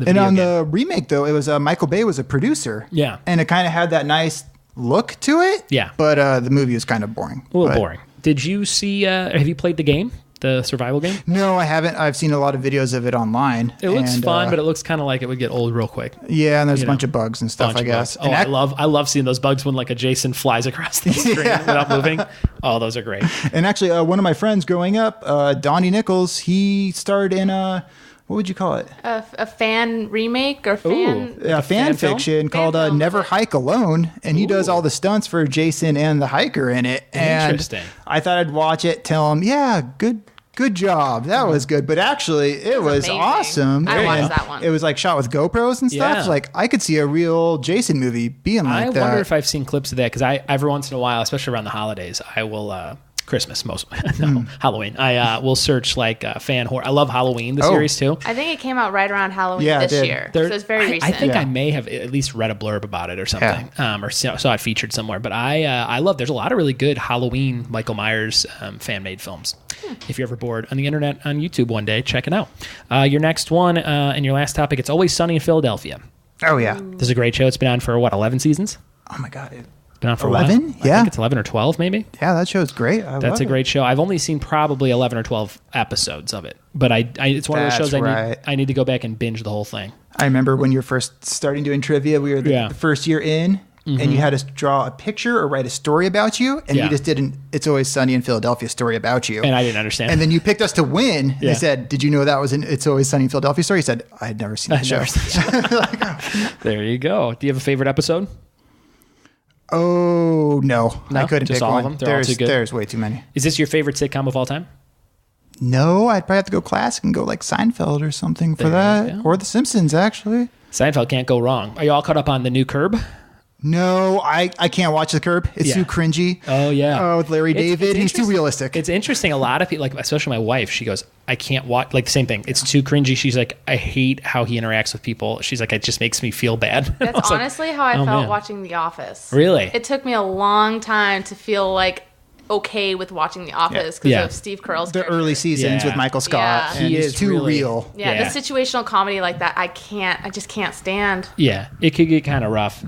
And on the remake though, it was Michael Bay was a producer. Yeah. And it kind of had that nice look to it. Yeah. But the movie was kind of boring. A little boring. Did you see, have you played the game? The survival game? No, I haven't. I've seen a lot of videos of it online. It looks fun, but it looks kind of like it would get old real quick. Yeah, and there's a bunch of bugs and stuff, I guess. Oh, I love seeing those bugs when a Jason flies across the screen without moving. Oh, those are great. And actually, one of my friends growing up, Donnie Nichols, he starred in what would you call it? A fan remake or fan? A fan fiction called Never Hike Alone. And he does all the stunts for Jason and the hiker in it. And interesting. I thought I'd watch it, tell him, good job. That was good. But actually, it was awesome. I watched that one. It was shot with GoPros and stuff. Yeah. I could see a real Jason movie being like that. I wonder if I've seen clips of that because every once in a while, especially around the holidays, I will... Christmas mostly. Halloween. I will search fan horror. I love Halloween, the series too. I think it came out right around Halloween this year. So it's very recent. I think I may have at least read a blurb about it or something, or saw it featured somewhere. But I love. There's a lot of really good Halloween Michael Myers fan made films. If you're ever bored on the internet on YouTube one day, check it out. Your next one and your last topic. It's Always Sunny in Philadelphia. Oh yeah, this is a great show. It's been on for 11 seasons. Oh my God. Been on for 11? a while. I think it's 11 or 12 maybe. Yeah, that show's great. That's a great show. I've only seen probably 11 or 12 episodes of it, but it's one of those shows I need to go back and binge the whole thing. I remember when you were first starting doing trivia, we were the first year in, and you had to draw a picture or write a story about you, and you just did an It's Always Sunny in Philadelphia story about you. And I didn't understand. And then you picked us to win. They said, did you know that was an It's Always Sunny in Philadelphia story? He said, I had never seen that show. There you go. Do you have a favorite episode? Oh, no. I couldn't just pick all one. of them? They're all too good? There's way too many. Is this your favorite sitcom of all time? No, I'd probably have to go classic and go like Seinfeld or something for that. Or The Simpsons, actually. Seinfeld can't go wrong. Are you all caught up on the new Curb? No, I can't watch The Curb. It's too cringy. Oh, yeah. Oh, with Larry David. He's too realistic. It's interesting. A lot of people, like especially my wife, she goes, I can't watch, like the same thing. It's too cringy. She's like, I hate how he interacts with people. She's like, it just makes me feel bad. That's honestly how I felt watching The Office. Really? It took me a long time to feel like okay with watching The Office because of Steve Carell's the early seasons with Michael Scott. And he's too really real. Yeah, the situational comedy like that, I just can't stand. Yeah, it could get kind of rough.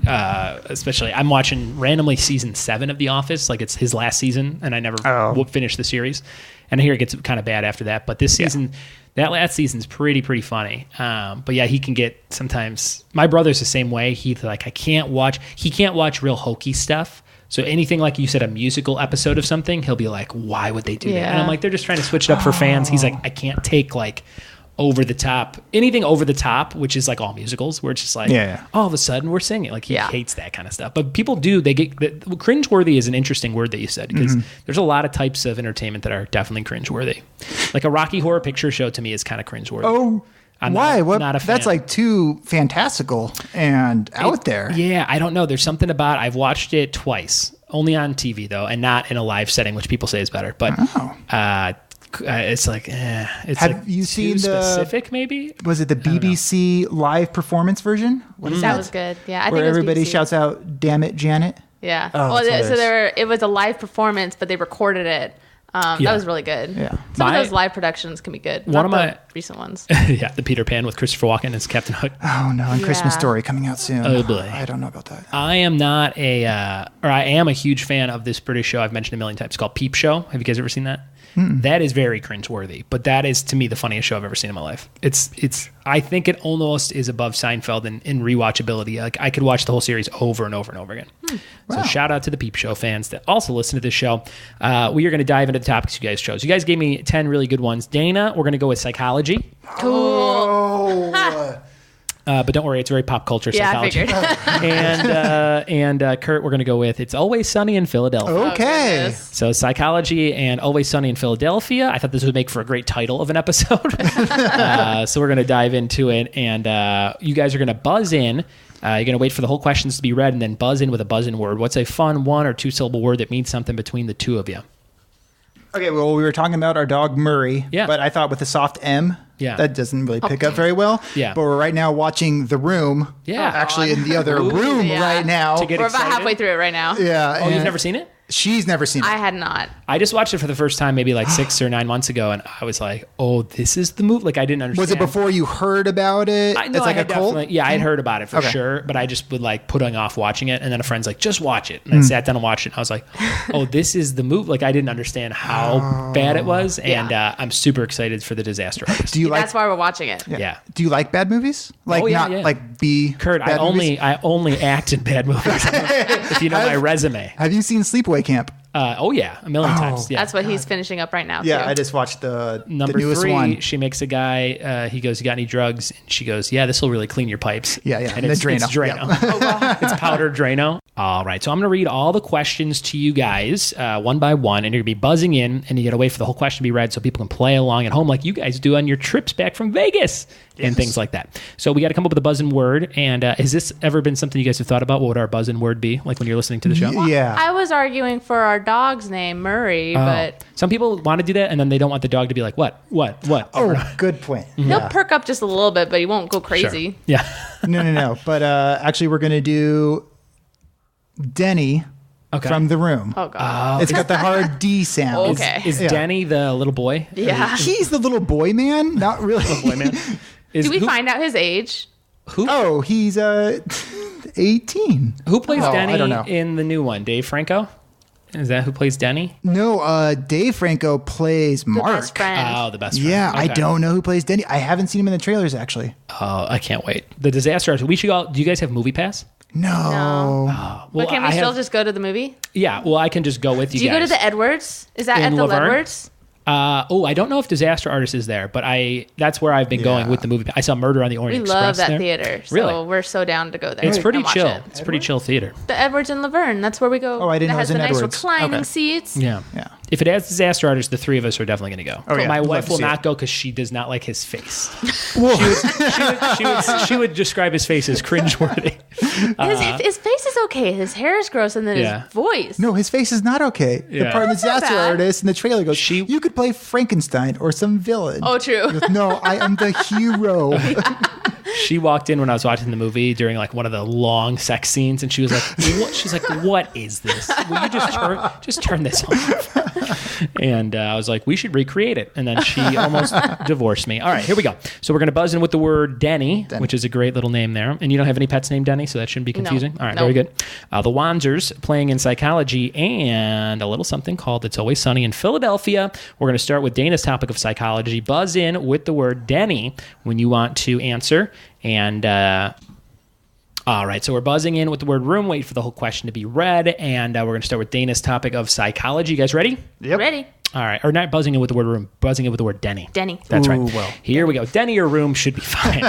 Especially, I'm watching randomly season 7 of The Office, like it's his last season, and I never finished the series. And I hear it gets kind of bad after that. But this season, that last season's pretty funny. But yeah, he can get sometimes. My brother's the same way. He's like, he can't watch real hokey stuff. So anything like you said, a musical episode of something, he'll be like, why would they do that? And I'm like, they're just trying to switch it up for fans. He's like, I can't take like over the top, anything over the top, which is like all musicals, where it's just like, all of a sudden we're singing. Like he hates that kind of stuff. But people do, they get, cringeworthy is an interesting word that you said, because there's a lot of types of entertainment that are definitely cringeworthy. Like a Rocky Horror Picture Show to me is kind of cringeworthy. Oh, why? Not a fan. That's like too fantastical and out there. Yeah, I don't know. There's something about it. I've watched it twice, only on TV though, and not in a live setting, which people say is better. But it's like, it's have like you seen specific? Maybe was it the BBC live performance version? What is that? That was good. Yeah, I where think it was everybody BBC. shouts out, "Damn it, Janet." Yeah. Oh, it was a live performance, but they recorded it. That was really good. Yeah. Some of those live productions can be good. One Not of my recent ones. the Peter Pan with Christopher Walken as Captain Hook. Oh no, and Christmas Story coming out soon. Oh boy, I don't know about that. I am not I am a huge fan of this British show I've mentioned a million times. It's called Peep Show. Have you guys ever seen that? That is very cringeworthy, but that is to me the funniest show I've ever seen in my life. It's I think it almost is above Seinfeld in rewatchability. Like I could watch the whole series over and over and over again. So shout out to the Peep Show fans that also listen to this show. We are going to dive into the topics you guys chose. You guys gave me 10 really good ones. Dana, we're going to go with psychology. Cool. But don't worry, it's very pop culture psychology. I figured. and Kurt, we're going to go with It's Always Sunny in Philadelphia. Okay. So psychology and Always Sunny in Philadelphia. I thought this would make for a great title of an episode. So we're going to dive into it, and you guys are going to buzz in. You're going to wait for the whole questions to be read and then buzz in with a buzz-in word. What's a fun 1 or 2 syllable word that means something between the two of you? Okay, well, we were talking about our dog Murray, but I thought with a soft M, that doesn't really pick up very well. Yeah. But we're right now watching The Room. Yeah. Actually in the other room right now. We're about halfway through it right now. Yeah. Oh, you've never seen it? She's never seen it. I had not. I just watched it for the first time maybe like 6 or 9 months ago, and I was like, oh, this is the movie? Like, I didn't understand. Was it before you heard about it? It's like a cult? Yeah, I had heard about it for sure, but I just would like putting off watching it, and then a friend's like, just watch it. And I sat down and watched it, and I was like, oh, this is the movie? Like, I didn't understand how bad it was, and I'm super excited for the Disaster Artist. That's why we're watching it. Yeah. Do you like bad movies? Like like B. Kurt, I only act in bad movies. If you know my resume. Have you seen Sleepaway Camp? A million times. Yeah, that's what he's finishing up right now. Yeah, too. I just watched the Number newest 3, one. She makes a guy. He goes, "You got any drugs?" And she goes, "Yeah, this will really clean your pipes." Yeah. And it's Drano. It's Drano. Yep. Oh, wow. It's powdered Drano. All right, so I'm going to read all the questions to you guys one by one, and you're going to be buzzing in, and you got to wait for the whole question to be read so people can play along at home like you guys do on your trips back from Vegas and things like that. So we got to come up with a buzz-in word, and has this ever been something you guys have thought about? What would our buzz-in word be, like when you're listening to the show? Yeah. I was arguing for our dog's name, Murray, but... Some people want to do that, and then they don't want the dog to be like, what? Oh, good point. He'll perk up just a little bit, but he won't go crazy. Sure. Yeah. No. But actually, we're going to do Denny from The Room. Oh, God. It's got the hard D sound. Okay. Is Denny the little boy? Yeah. He's the little boy man? Not really. Little boy man. Did we find out his age? Who? Oh, he's 18. Who plays Denny I don't know. in the new one? Dave Franco? Is that who plays Denny? No, Dave Franco plays Mark. The best friend. Oh, the best friend. Yeah, Okay. I don't know who plays Denny. I haven't seen him in the trailers, actually. Oh, I can't wait. The Disaster Artist. We should all. Do you guys have Movie Pass? No. Well, but can we still just go to the movie? Yeah. Well, I can just go with you guys. Do you go to the Edwards? Is that at the Edwards? I don't know if Disaster Artist is there, but that's where I've been going with the movie. I saw Murder on the Orient Express. We love that there. theater. So really? We're so down to go there. It's pretty chill. It's pretty chill theater. The Edwards in Laverne. That's where we go. Oh, I didn't know it was in Edwards. Edwards. That has the nice reclining seats. Yeah. If it has Disaster Artist, the three of us are definitely going to go. Oh, yeah. My wife will not go because she does not like his face. she would describe his face as cringeworthy. His face is okay. His hair is gross, and then his voice. No, his face is not okay. The part of the Disaster Artist in the trailer goes, you could play Frankenstein or some villain. Oh, true. Goes, no, I am the hero. She walked in when I was watching the movie during like one of the long sex scenes, and she was like, "What?" She's like, "What is this? Will you just turn this off?" And I was like, "We should recreate it." And then she almost divorced me. All right, here we go. So we're gonna buzz in with the word Denny, which is a great little name there. And you don't have any pets named Denny, so that shouldn't be confusing. No. All right, very good. The Wanzers playing in psychology and a little something called It's Always Sunny in Philadelphia. We're gonna start with Dana's topic of psychology. Buzz in with the word Denny when you want to answer. And all right, so we're buzzing in with the word room. Wait for the whole question to be read, and we're going to start with Dana's topic of psychology. You guys ready? Yep. Ready. All right, or not buzzing in with the word room, buzzing in with the word Denny. Denny. That's right. Well. Here we go. Denny or room should be fine.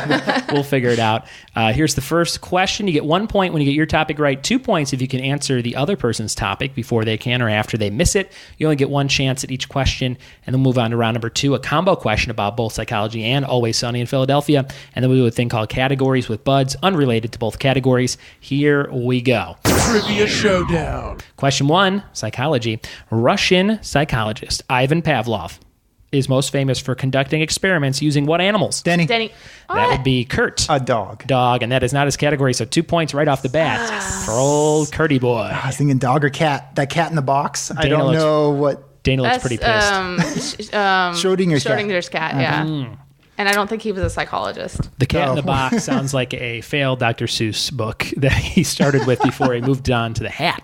We'll figure it out. Here's the first question. You get 1 point when you get your topic right, 2 points if you can answer the other person's topic before they can or after they miss it. You only get one chance at each question, and then move on to round number 2, a combo question about both psychology and Always Sunny in Philadelphia. And then we do a thing called categories with buds, unrelated to both categories. Here we go. Trivia Showdown. Question 1, psychology. Russian psychologist Ivan Pavlov is most famous for conducting experiments using what animals? Denny. That would be Kurt. A dog. Dog, and that is not his category, so 2 points right off the bat for old Curdy boy. I was thinking dog or cat. That cat in the box. I don't know what. Dana looks pretty pissed. Schrodinger's cat, yeah. And I don't think he was a psychologist. The Cat in the Box sounds like a failed Dr. Seuss book that he started with before he moved on to the hat.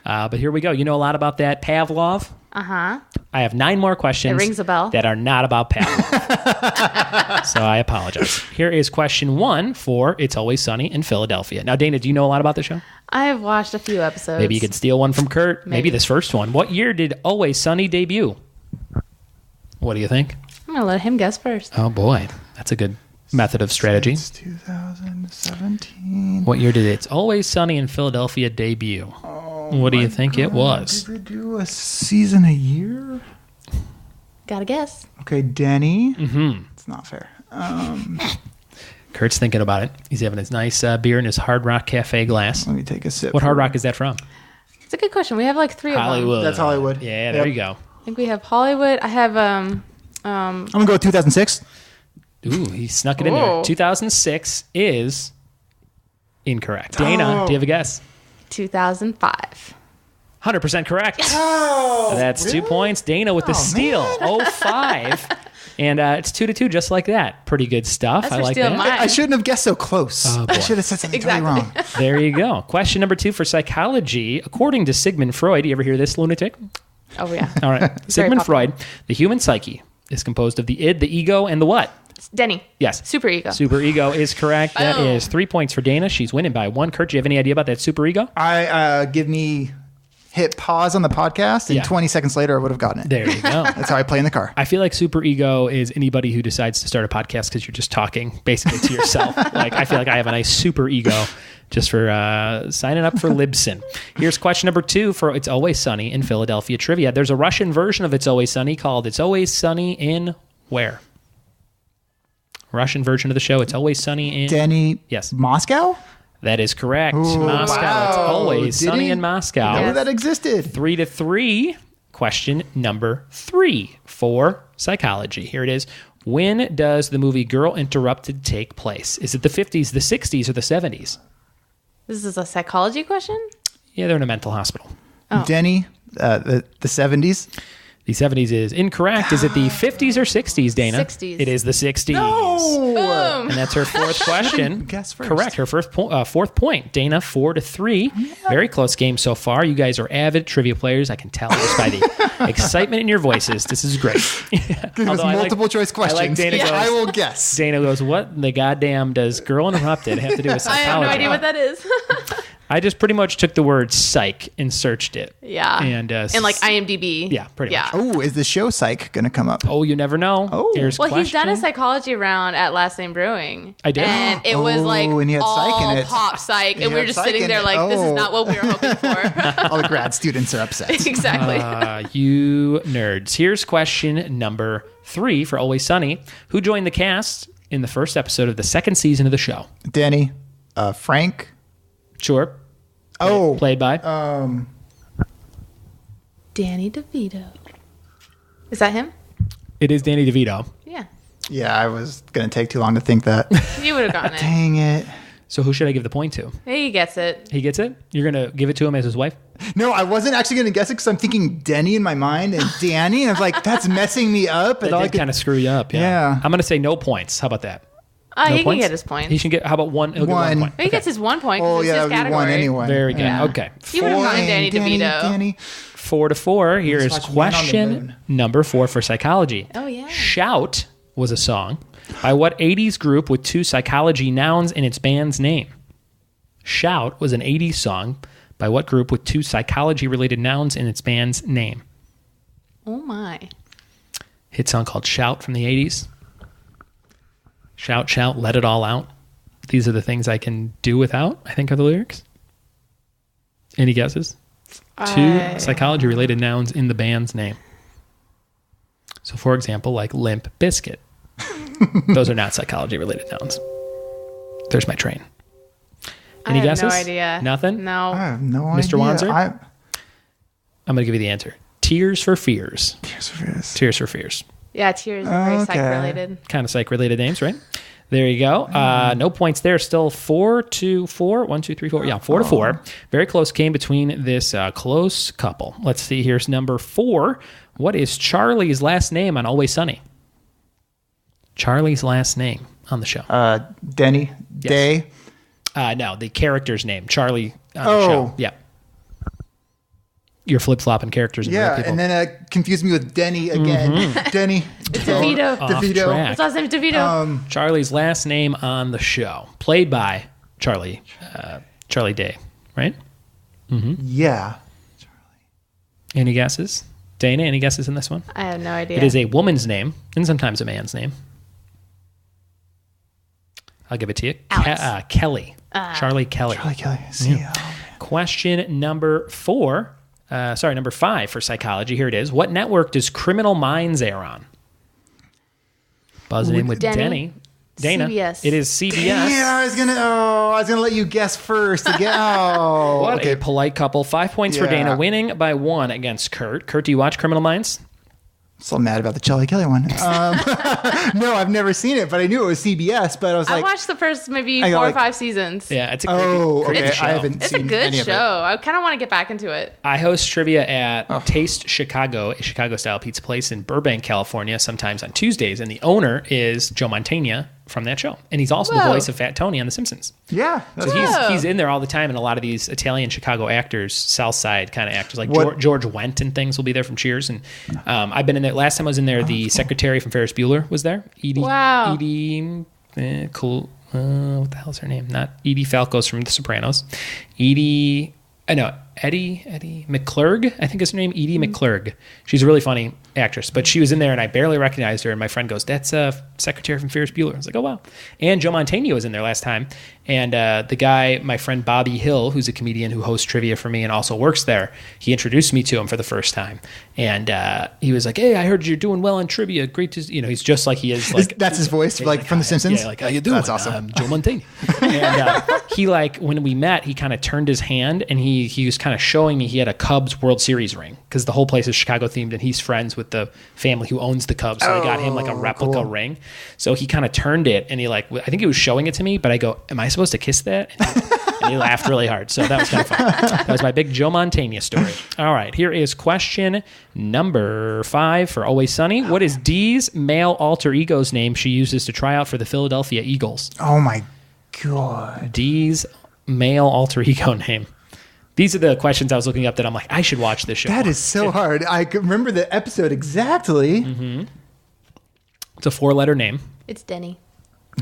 But here we go. You know a lot about that Pavlov? Uh-huh. I have 9 more questions. It rings a bell. That are not about Pavlov. So I apologize. Here is question 1 for It's Always Sunny in Philadelphia. Now, Dana, do you know a lot about the show? I have watched a few episodes. Maybe you could steal one from Kurt. Maybe this first one. What year did Always Sunny debut? What do you think? I'm going to let him guess first. Oh, boy. That's a good method of strategy. It's 2017. What year did It's Always Sunny in Philadelphia debut? What do you think it was? Did we do a season a year? Gotta guess. Okay, Denny. Mm-hmm. It's not fair. Kurt's thinking about it. He's having his nice beer in his Hard Rock Cafe glass. Let me take a sip. What Hard Rock is that from? It's a good question. We have like 3 of them. Hollywood. That's Hollywood. Yeah, there you go. I think we have Hollywood. I have I'm gonna go with 2006. Ooh, he snuck it in there. 2006 is incorrect. Dana, do you have a guess? 2005. 100% correct. Oh, that's really? 2 points. Dana with the steal. 05. And it's 2-2, just like that. Pretty good stuff. That's I like that. I shouldn't have guessed so close. Oh, I should have said something totally wrong. There you go. Question number 2 for psychology. According to Sigmund Freud, you ever hear this, lunatic? Oh, yeah. All right. Sigmund Freud, the human psyche is composed of the id, the ego, and the what? Denny. Yes. Superego. Superego is correct. That is 3 points for Dana. She's winning by 1. Kurt, do you have any idea about that superego? Hit pause on the podcast, and 20 seconds later, I would have gotten it. There you go. That's how I play in the car. I feel like superego is anybody who decides to start a podcast because you're just talking basically to yourself. Like, I feel like I have a nice super ego just for signing up for Libsyn. Here's question number 2 for It's Always Sunny in Philadelphia trivia. There's a Russian version of It's Always Sunny called It's Always Sunny in where? Russian version of the show. It's Always Sunny in... Denny. Yes. Moscow? That is correct. Ooh, Moscow. wow. It's Always Sunny in Moscow. I didn't know that existed. 3-3. Question number 3 for psychology. Here it is. When does the movie Girl Interrupted take place? Is it the 50s, the 60s, or the 70s? This is a psychology question? Yeah, they're in a mental hospital. Oh. Denny, the 70s. The 70s is incorrect. Is it the 50s or 60s, Dana? 60s. It is the 60s. No! Boom. And that's her fourth question. Guess first. Correct. Her fourth point. Dana, 4-3. Very close game so far. You guys are avid trivia players. I can tell just by the excitement in your voices. This is great. Give us multiple choice questions. I like Dana goes, I will guess. Dana goes, what in the goddamn does Girl Interrupted have to do with psychology? I have no idea what that is. I just pretty much took the word psych and searched it. Yeah. And like IMDb. Yeah, pretty much. Oh, is the show Psych going to come up? Oh, you never know. Oh. Here's he's done a psychology round at Last Name Brewing. I did. And it was like and he had all psych in it. pop psych. And we were just sitting there like, this is not what we were hoping for. All the grad students are upset. Exactly. You nerds. Here's question number 3 for Always Sunny. Who joined the cast in the first episode of the second season of the show? Danny. Frank. Sure. Oh. Played by? Danny DeVito. Is that him? It is Danny DeVito. Yeah. Yeah, I was going to take too long to think that. You would have gotten it. Dang it. So who should I give the point to? He gets it. He gets it? You're going to give it to him as his wife? No, I wasn't actually going to guess it because I'm thinking Denny in my mind and Danny. And I was like, that's messing me up. That did kind of screw you up. Yeah. I'm going to say no points. How about that? He can get his point. He should get, how about one? He'll get 1 point. He gets his 1 point. Oh, yeah, his that would be 1 anyway. Very good. Yeah. Okay. You would have gotten Danny DeVito. Danny. 4-4. Here is question number 4 for psychology. Oh, yeah. Shout was a song by what 80s group with 2 psychology nouns in its band's name? Shout was an 80s song by what group with 2 psychology-related nouns in its band's name? Oh, my. Hit song called Shout from the 80s. Shout, shout, let it all out. These are the things I can do without, I think are the lyrics. Any guesses? 2 psychology-related nouns in the band's name. So, for example, like Limp Bizkit. Those are not psychology-related nouns. There's my train. Any guesses? No idea. Nothing? No. I have no Mr. idea. Wanzer? I'm going to give you the answer. Tears for Fears. Tears for Fears. Tears for Fears. Yeah, Tears are very psych-related. Kind of psych-related names, right? There you go. No points there. Still 4-4. 1, 2, 3, 4. Yeah, 4-4. Very close game between this close couple. Let's see. Here's number 4. What is Charlie's last name on Always Sunny? Charlie's last name on the show. Denny. Yes. Day. No, the character's name. Charlie on the show. Yeah. You're flip-flopping characters. Yeah, and then it confused me with Denny again. Mm-hmm. Denny. DeVito. DeVito. His last name's DeVito. Charlie's last name on the show. Played by Charlie Day, right? Mm-hmm. Yeah. Any guesses? Dana, any guesses in this one? I have no idea. It is a woman's name and sometimes a man's name. I'll give it to you. Kelly. Charlie Kelly. Charlie Kelly. See. Yeah. Question number 5 for psychology. Here it is. What network does Criminal Minds air on? Buzzing in with Dana. CBS. It is CBS. Yeah, I was gonna let you guess first. What a polite couple. 5 points for Dana, winning by 1 against Kurt. Kurt, do you watch Criminal Minds? So mad about the Charlie Kelly one. No, I've never seen it, but I knew it was CBS. But I watched the first maybe 4 or 5 seasons. Yeah, it's a creepy show. I haven't it's seen a good any show. I kind of want to get back into it. I host trivia at Taste Chicago, a Chicago-style pizza place in Burbank, California, sometimes on Tuesdays, and the owner is Joe Mantegna from that show, and he's also the voice of Fat Tony on The Simpsons. Yeah, so he's in there all the time, and a lot of these Italian Chicago actors, South Side kind of actors, like George Wendt and things will be there from Cheers. And I've been in there. Last time I was in there, the secretary from Ferris Bueller was there. Edie, cool. What the hell is her name? Not Edie Falco's from The Sopranos. Eddie McClurg, I think is her name. Edie McClurg. She's a really funny actress, but she was in there and I barely recognized her. And my friend goes, "That's a secretary from Ferris Bueller." I was like, "Oh wow!" And Joe Mantegna was in there last time. And the guy, my friend Bobby Hill, who's a comedian who hosts trivia for me and also works there, he introduced me to him for the first time. And he was like, "Hey, I heard you're doing well in trivia. Great to," he's just like he is. Like that's his voice, like from The Simpsons. Yeah, like how you doing? That's awesome. I'm Joe Mantegna. And he when we met, he kind of turned his hand and he was kind of showing me he had a Cubs World Series ring because the whole place is Chicago themed and he's friends with the family who owns the Cubs. So they got him like a replica ring. So he kind of turned it and I think he was showing it to me, but I go, "Am I supposed to kiss that?" And he laughed really hard. So that was kind of fun. That was my big Joe Mantegna story. All right. Here is question number 5 for Always Sunny. What is Dee's male alter ego's name she uses to try out for the Philadelphia Eagles? Oh my God. Dee's male alter ego name. These are the questions I was looking up that I'm like, I should watch this show. That is so hard. I can remember the episode exactly. Mm-hmm. It's a 4-letter name. It's Denny.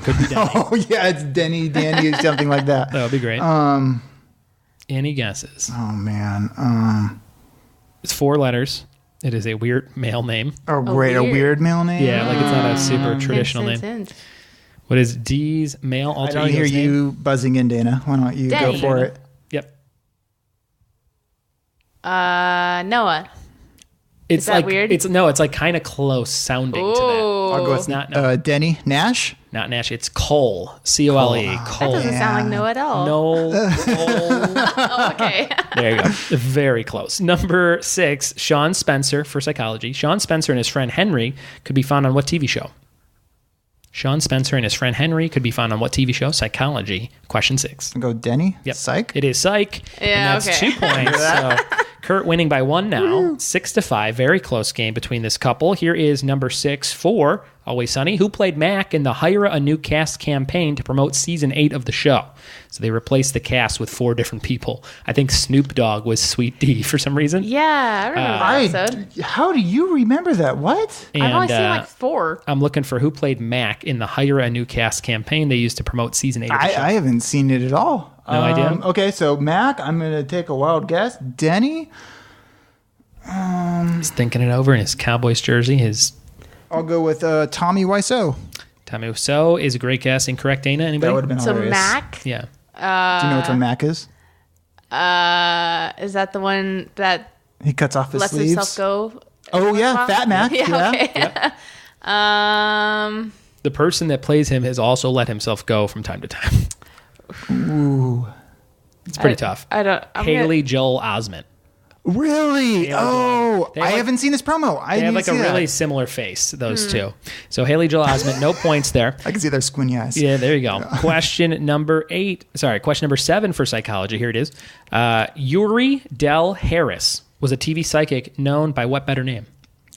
Could be Denny. Oh, yeah, it's Danny, or something like that. That would be great. Any guesses? Oh, man. It's 4 letters. It is a weird male name. A weird male name? Yeah, like it's not a super traditional name. What is D's male alter ego? I don't hear you buzzing in, Dana. Why don't you go for it? Yep. Noah. It's is that like weird? It's like kind of close sounding to that. I'll go with Denny Nash. Not Nash. It's Cole. C-O-L-E. Cole. That doesn't sound like Noah at all. No. Oh, okay. There you go. Very close. Number 6, Sean Spencer for psychology. Sean Spencer and his friend Henry could be found on what TV show? Sean Spencer and his friend Henry could be found on what TV show? Psychology. Question 6. I'll go Denny. Yep. Psych. It is Psych. Yeah, and that's 2 points. So Kurt winning by 1 now. 6-5. Very close game between this couple. Here is number 6 for Always Sunny, who played Mac in the Hire a New Cast campaign to promote season 8 of the show. So they replaced the cast with 4 different people. I think Snoop Dogg was Sweet D for some reason. Yeah, I remember that episode. How do you remember that? What? And, I've only seen like 4. I'm looking for who played Mac in the Hire a New Cast campaign they used to promote season 8 of the show. I haven't seen it at all. No idea? Okay, so Mac, I'm going to take a wild guess. Denny? He's thinking it over in his Cowboys jersey. I'll go with Tommy Wiseau. Tommy Wiseau is a great guess. Incorrect, Dana? Anybody? That would have been hilarious. Mac? Yeah. Do you know which one Mac is? Is that the one that he cuts off his lets sleeves? himself go? Oh, yeah. Fat Mac. Yeah. Okay. Yep. The person that plays him has also let himself go from time to time. Ooh. It's pretty tough. Haley Joel Osment. Really? I haven't seen this promo. They have like a really similar face, those two. So Haley Joel Osment, no points there. I can see their squinty eyes. Yeah, there you go. Question number 7 for psychology. Here it is. Yuri Del Harris was a TV psychic known by what better name?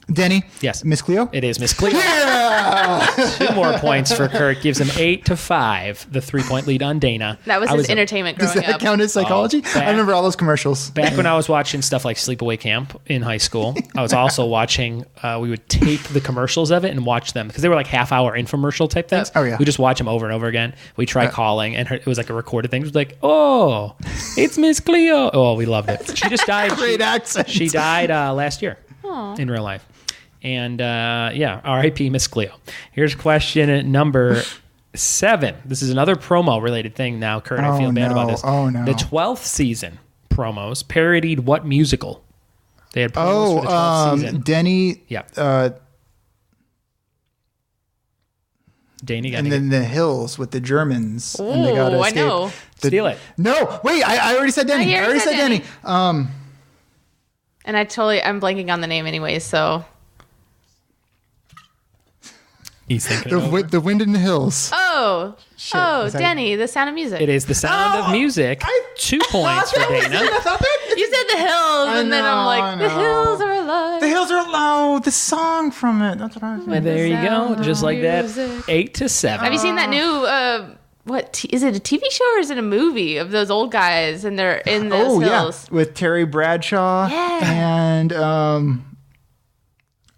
Denny? Yes. Miss Cleo? It is Miss Cleo. Yeah! 2 more points for Kurt. Gives him 8-5. The 3-point lead on Dana. That was his entertainment growing up. Does that count as psychology? I remember all those commercials. Back when I was watching stuff like Sleepaway Camp in high school, I was also watching, we would tape the commercials of it and watch them because they were like half-hour infomercial type things. Oh, yeah. We just watch them over and over again. We tried calling, and it was like a recorded thing. It was like, oh, it's Miss Cleo. Oh, we loved it. She just died. Great accent. She died last year in real life. And R.I.P. Miss Cleo. Here's question number 7. This is another promo-related thing now, Kurt. I feel bad about this. Oh, no. The 12th season promos parodied what musical? They had promos for the 12th season. Denny. Yeah. Danny got and then the Hills with the Germans. Ooh, and they got to escape. I know. Steal it. No, wait, I already said Denny. I already said Denny. And I'm blanking on the name anyways, so... He's thinking the Wind in the Hills. Denny, The Sound of Music. It is The Sound of Music. 2 points for Dana. I thought that. You said The Hills, and then I'm like, The Hills are alive. The Hills are alive. The song from it. That's what I was saying. There you go. Just like that. 8-7. Have you seen that new, is it a TV show or is it a movie of those old guys and they're in those hills? Yeah. With Terry Bradshaw and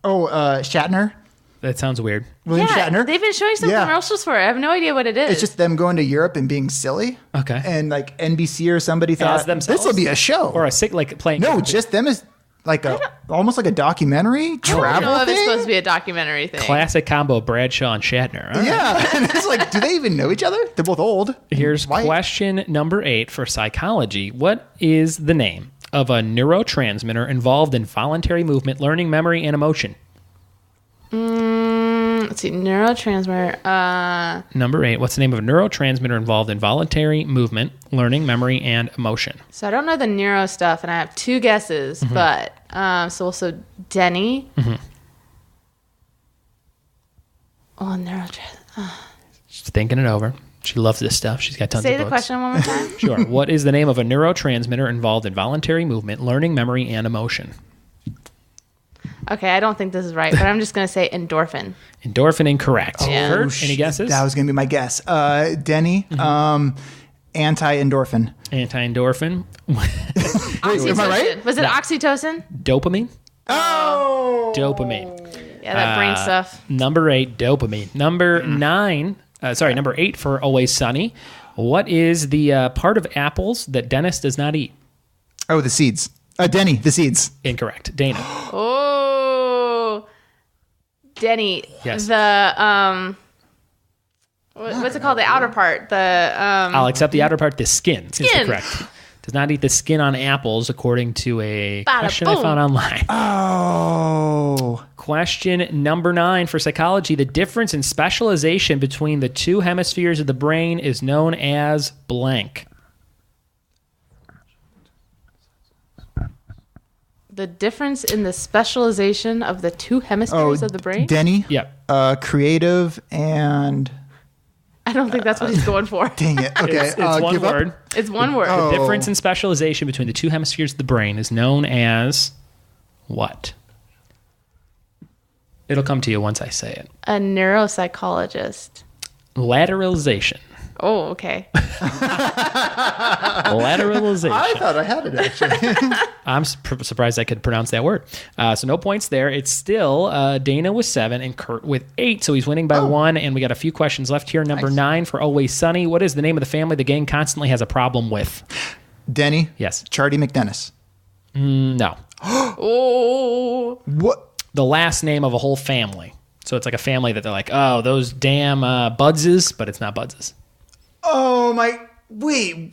Shatner. That sounds weird. William Shatner. They've been showing some commercials for it. I have no idea what it is. It's just them going to Europe and being silly. Okay. And like NBC or somebody thought this will be a show or playing. No, just them as like almost like a documentary travel I don't know if thing. it's supposed to be a documentary thing. Classic combo: Bradshaw and Shatner. All right. Yeah, and it's like, do they even know each other? They're both old. Here's question number 8 for psychology. What is the name of a neurotransmitter involved in voluntary movement, learning, memory, and emotion? Let's see, neurotransmitter. Number 8. What's the name of a neurotransmitter involved in voluntary movement, learning, memory, and emotion? So I don't know the neuro stuff, and I have 2 guesses, but so also Denny. Neurotransmitter. She's thinking it over. She loves this stuff. She's got tons of books. Say the question one more time. Sure. What is the name of a neurotransmitter involved in voluntary movement, learning, memory, and emotion? Okay, I don't think this is right, but I'm just going to say endorphin. Endorphin incorrect. Yeah. Kurt, any guesses? That was going to be my guess. Denny, anti-endorphin. Anti-endorphin. Am I right? Was it oxytocin? Dopamine. Oh! Dopamine. Yeah, that brain stuff. Number 8, dopamine. Number 8 for Always Sunny. What is the part of apples that Dennis does not eat? Oh, the seeds. Denny, the seeds. Incorrect. Dana. Oh, Denny. Yes. The what's it called? The outer part. I'll accept the outer part. The skin. Is correct. Does not eat the skin on apples, according to a question I found online. Oh. Question number 9 for psychology. The difference in specialization between the two hemispheres of the brain is known as blank. The difference in the specialization of the two hemispheres of the brain? Denny? Yep. Creative and... I don't think that's what he's going for. Dang it. Okay. It's one word. It's one word. The difference in specialization between the two hemispheres of the brain is known as what? It'll come to you once I say it. A neuropsychologist. Lateralization. Oh, okay. Lateralization. I thought I had it, actually. I'm surprised I could pronounce that word. So no points there. It's still Dana with 7 and Kurt with 8. So he's winning by 1. And we got a few questions left here. Number 9 for Always Sunny. What is the name of the family the gang constantly has a problem with? Denny? Yes. Charlie McDennis. No. Oh. What? The last name of a whole family. So it's like a family that they're like, oh, those damn Buddses, but it's not Buddses. Oh, my... Wait,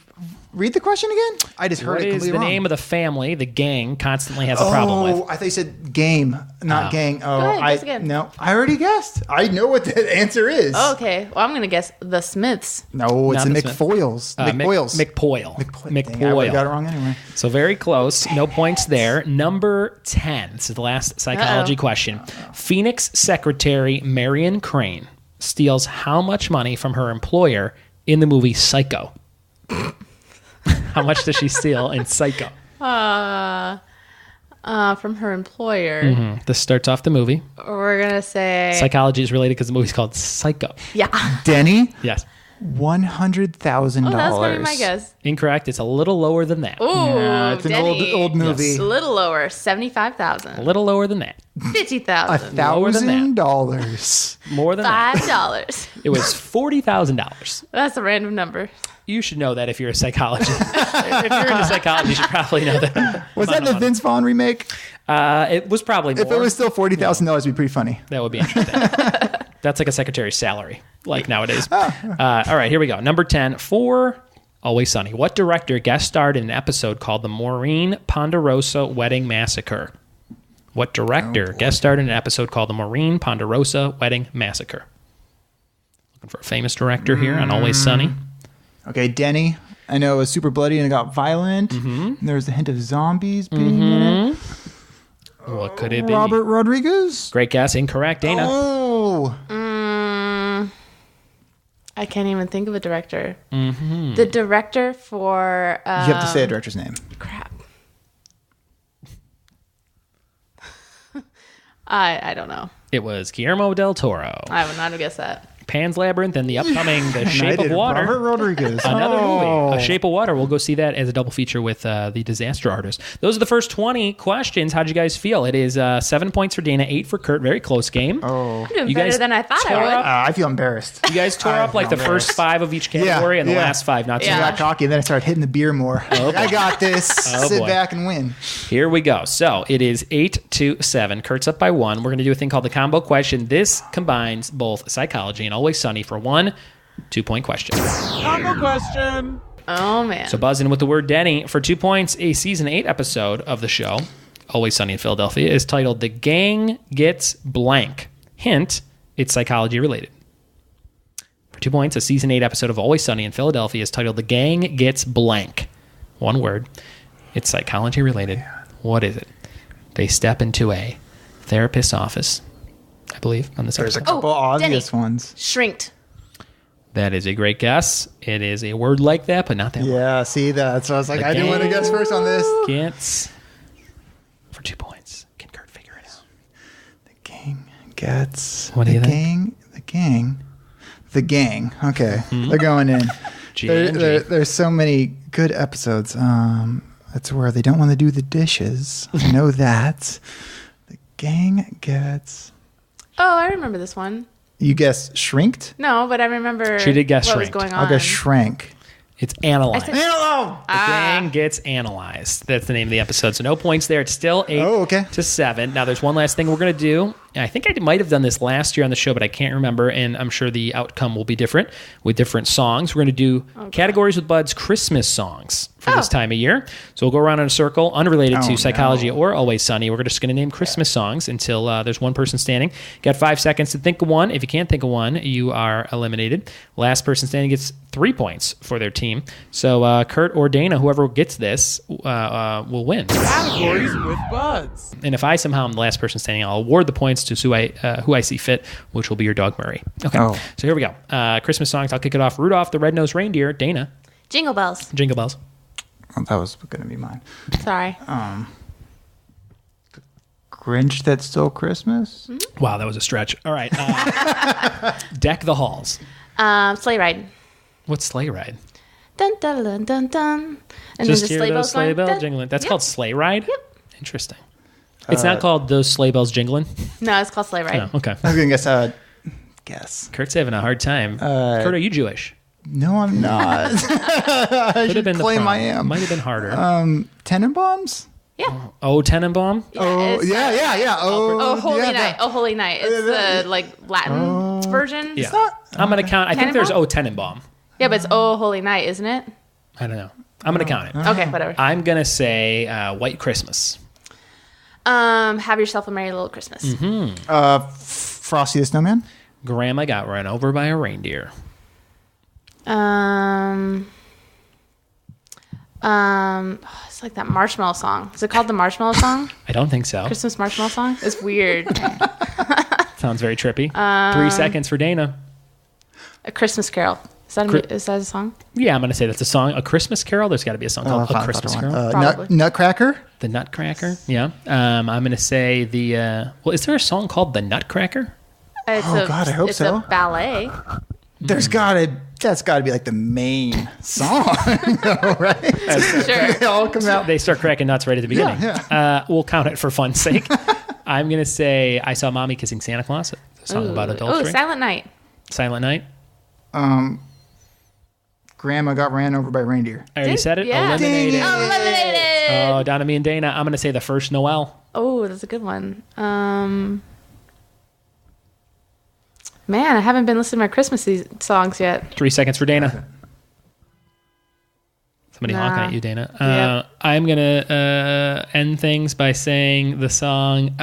read the question again? I just heard it completely wrong. What is the name of the family the gang constantly has a problem with? Oh, I thought you said game, not gang. Oh, Go ahead, guess again. No, I already guessed. I know what the answer is. Oh, okay. Well, I'm going to guess the Smiths. No, it's Not the the McFoyles. McPoyles. McPoyle. Dang, I got it wrong anyway. So very close. No points there. Number 10. This is the last psychology question. Phoenix secretary Marion Crane steals how much money from her employer in the movie Psycho? How much does she steal in Psycho? From her employer. This starts off the movie. We're going to say... Psychology is related because the movie's called Psycho. Yeah. Denny? Yes. $100,000. Oh, that's going to be my guess. Incorrect. It's a little lower than that. Ooh, yeah, it's Denny. an old movie. Yes. A little lower, $75,000. A little lower than that. $50,000. $1,000. More than that. $5. It was $40,000. That's a random number. You should know that if you're a psychologist. If you're into psychology, you should probably know that. Was that the Vince Vaughn remake? It was probably more. If it was still $40,000, it'd be pretty funny. That would be interesting. That's like a secretary's salary, like nowadays. All right, here we go. Number 10 for Always Sunny. What director guest starred in an episode called The Maureen Ponderosa Wedding Massacre? What director guest starred in an episode called The Maureen Ponderosa Wedding Massacre? Looking for a famous director here on Always Sunny. Okay, Denny. I know it was super bloody and it got violent. There was a hint of zombies being in it. What could it be? Robert Rodriguez? Great guess. Incorrect, Dana. Oh. I can't even think of a director. The director for... you have to say a director's name. Crap. I don't know. It was Guillermo del Toro. I would not have guessed that. Pan's Labyrinth and the upcoming The Shape of Water. Robert Rodriguez. Another movie. A Shape of Water. We'll go see that as a double feature with the Disaster Artist. Those are the first 20 questions. How'd you guys feel? It is 7 points for Dana, 8 for Kurt. Very close game. I'm doing better than I thought I would. I feel embarrassed. You guys tore up like the first 5 of each category and the last 5 not so I much. got cocky and then I started hitting the beer more. I got this. Sit back and win. Here we go. So it is 8-7. Kurt's up by 1. We're going to do a thing called the combo question. This combines both psychology and Always Sunny for 1 2-point question. Combo question. Oh, man. So buzz in with the word Denny. For 2 points, a season 8 episode of the show, Always Sunny in Philadelphia, is titled The Gang Gets Blank. Hint, it's psychology related. For 2 points, a season 8 episode of Always Sunny in Philadelphia is titled The Gang Gets Blank. One word. It's psychology related. What is it? They step into a therapist's office, I believe, on this There's episode. a couple obvious ones. Shrinked. That is a great guess. It is a word like that, but not that word. Yeah, see that. So I was like, I didn't want to guess first on this. Gets for 2 points. Can Kurt figure it out? The gang gets. What do you think? The gang. Okay, they're going in. There's so many good episodes. That's where they don't want to do the dishes. I know that. The gang gets. Oh, I remember this one. You guess shrinked? No, but I remember She did guess what shrinked. was going on. I'll guess shrank. It's analyzed. Hello. The gang gets analyzed. That's the name of the episode. So no points there. It's still 8-7. Now there's one last thing we're going to do. I think I might have done this last year on the show, but I can't remember, and I'm sure the outcome will be different with different songs. We're going to do categories with Bud's Christmas songs for this time of year. So we'll go around in a circle, unrelated to Psychology or Always Sunny. We're just going to name Christmas songs until there's one person standing. Got 5 seconds to think of one. If you can't think of one, you are eliminated. Last person standing gets 3 points for their team. So Kurt or Dana, whoever gets this, will win. Categories with Buds. And if I somehow am the last person standing, I'll award the points to who I see fit, which will be your dog Murray. Okay, so here we go. Christmas songs. I'll kick it off. Rudolph the Red-Nosed Reindeer. Dana. Jingle bells. Jingle bells. Oh, that was going to be mine. Sorry. The Grinch That Stole Christmas. Mm-hmm. Wow, that was a stretch. All right. Deck the Halls. Sleigh ride. What's sleigh ride? Dun dun dun dun dun. And Just then the hear sleigh those bells sleigh going, bells dun. jingling. That's Yep. called sleigh ride? Yep. Interesting. It's not called those sleigh bells jingling? No, it's called sleigh ride. Oh, okay. I was going to guess. Kurt's having a hard time. Kurt, are you Jewish? No, I'm not. I Could have should been the claim I problem. am. Might have been harder. Tenenbaums? Yeah. Oh, Tenenbaum? Oh, it's, yeah. Oh, holy yeah, night. Oh, holy night. It's the Latin version. Yeah. I'm going to count. I think there's Oh Tenenbaum. Yeah, but it's Oh, holy night, isn't it? I don't know. I'm going to count it. Okay, whatever. I'm going to say White Christmas. Have yourself a merry little Christmas. Frosty the Snowman? Grandma got run over by a reindeer. It's like that marshmallow song. Is it called the marshmallow song? I don't think so. Christmas marshmallow song? It's weird. Sounds very trippy. 3 seconds for Dana. A Christmas Carol. Is that a song? Yeah, I'm going to say that's a song. A Christmas Carol? There's got to be a song called A Christmas Carol. Probably. Nutcracker? The Nutcracker? Yeah. I'm going to say the... well, is there a song called The Nutcracker? God, I hope it's so. a ballet. That's got to be like the main song, right? Sure. They all come out. They start cracking nuts right at the beginning. Yeah. We'll count it for fun's sake. I'm going to say I Saw Mommy Kissing Santa Claus. A song about adultery. Oh, Silent Night. Silent Night. Grandma got ran over by a reindeer. I already said it. Yeah. Eliminated. Eliminated. Oh, down to me and Dana. I'm going to say The First Noel. Oh, that's a good one. Man, I haven't been listening to my Christmas songs yet. 3 seconds for Dana. Somebody honking at you, Dana. I'm going to end things by saying the song,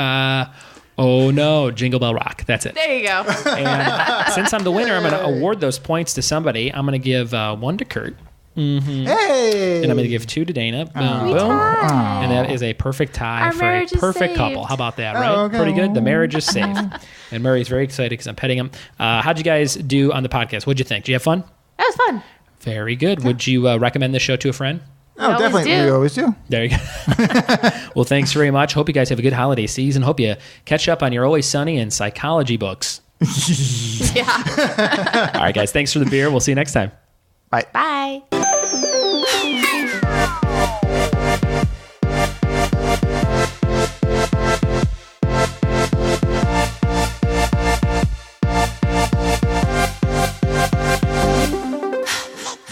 Oh No, Jingle Bell Rock. That's it. There you go. And since I'm the winner, I'm going to award those points to somebody. I'm going to give 1 to Kurt. Mm-hmm. Hey! And I'm going to give 2 to Dana. Boom, boom. And that is a perfect tie Our for a marriage is perfect saved. couple. How about that, right? okay. Pretty good. The marriage is safe. And Murray's very excited because I'm petting him. How'd you guys do on the podcast? What'd you think? Did you have fun? That was fun. Very good. Would you recommend this show to a friend? Oh, We always definitely. do. We always do. There you go. Well, thanks very much. Hope you guys have a good holiday season. Hope you catch up on your Always Sunny and psychology books. Yeah. All right, guys. Thanks for the beer. We'll see you next time. Bye. Bye.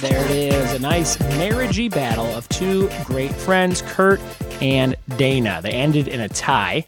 There it is, a nice marriagey battle of 2 great friends, Kurt and Dana. They ended in a tie,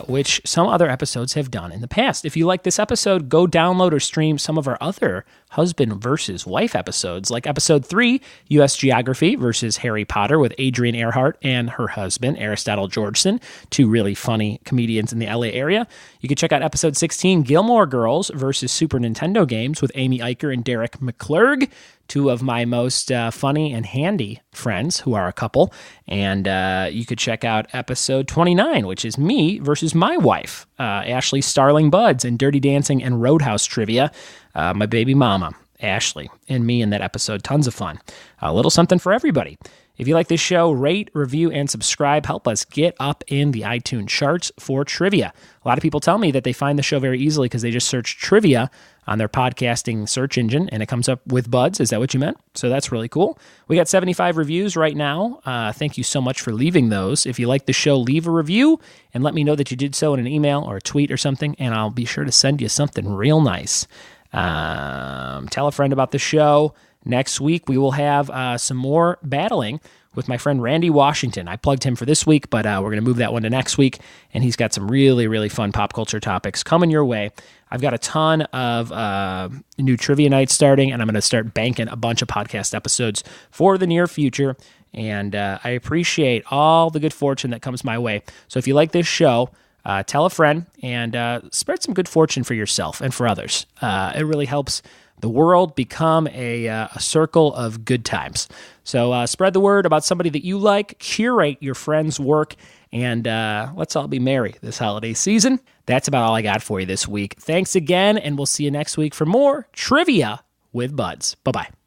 which some other episodes have done in the past. If you like this episode, go download or stream some of our other husband versus wife episodes, like episode 3, U.S. Geography versus Harry Potter with Adrienne Earhart and her husband, Aristotle Georgeson, 2 really funny comedians in the LA area. You can check out episode 16, Gilmore Girls versus Super Nintendo games with Amy Eicher and Derek McClurg, 2 of my most funny and handy friends who are a couple. And you could check out episode 29, which is me versus my wife, Ashley Starling Budds, and Dirty Dancing and Roadhouse trivia. My baby mama, Ashley, and me in that episode. Tons of fun. A little something for everybody. If you like this show, rate, review, and subscribe. Help us get up in the iTunes charts for trivia. A lot of people tell me that they find the show very easily because they just search trivia on their podcasting search engine, and it comes up with Buds. Is that what you meant? So that's really cool. We got 75 reviews right now. Thank you so much for leaving those. If you like the show, leave a review and let me know that you did so in an email or a tweet or something, and I'll be sure to send you something real nice. Tell a friend about the show. Next week, we will have some more battling with my friend Randy Washington. I plugged him for this week, but we're going to move that one to next week, and he's got some really, really fun pop culture topics coming your way. I've got a ton of new trivia nights starting, and I'm going to start banking a bunch of podcast episodes for the near future, and I appreciate all the good fortune that comes my way. So if you like this show, tell a friend and spread some good fortune for yourself and for others. It really helps the world become a circle of good times. So spread the word about somebody that you like, curate your friend's work, and let's all be merry this holiday season. That's about all I got for you this week. Thanks again, and we'll see you next week for more Trivia with Buds. Bye-bye.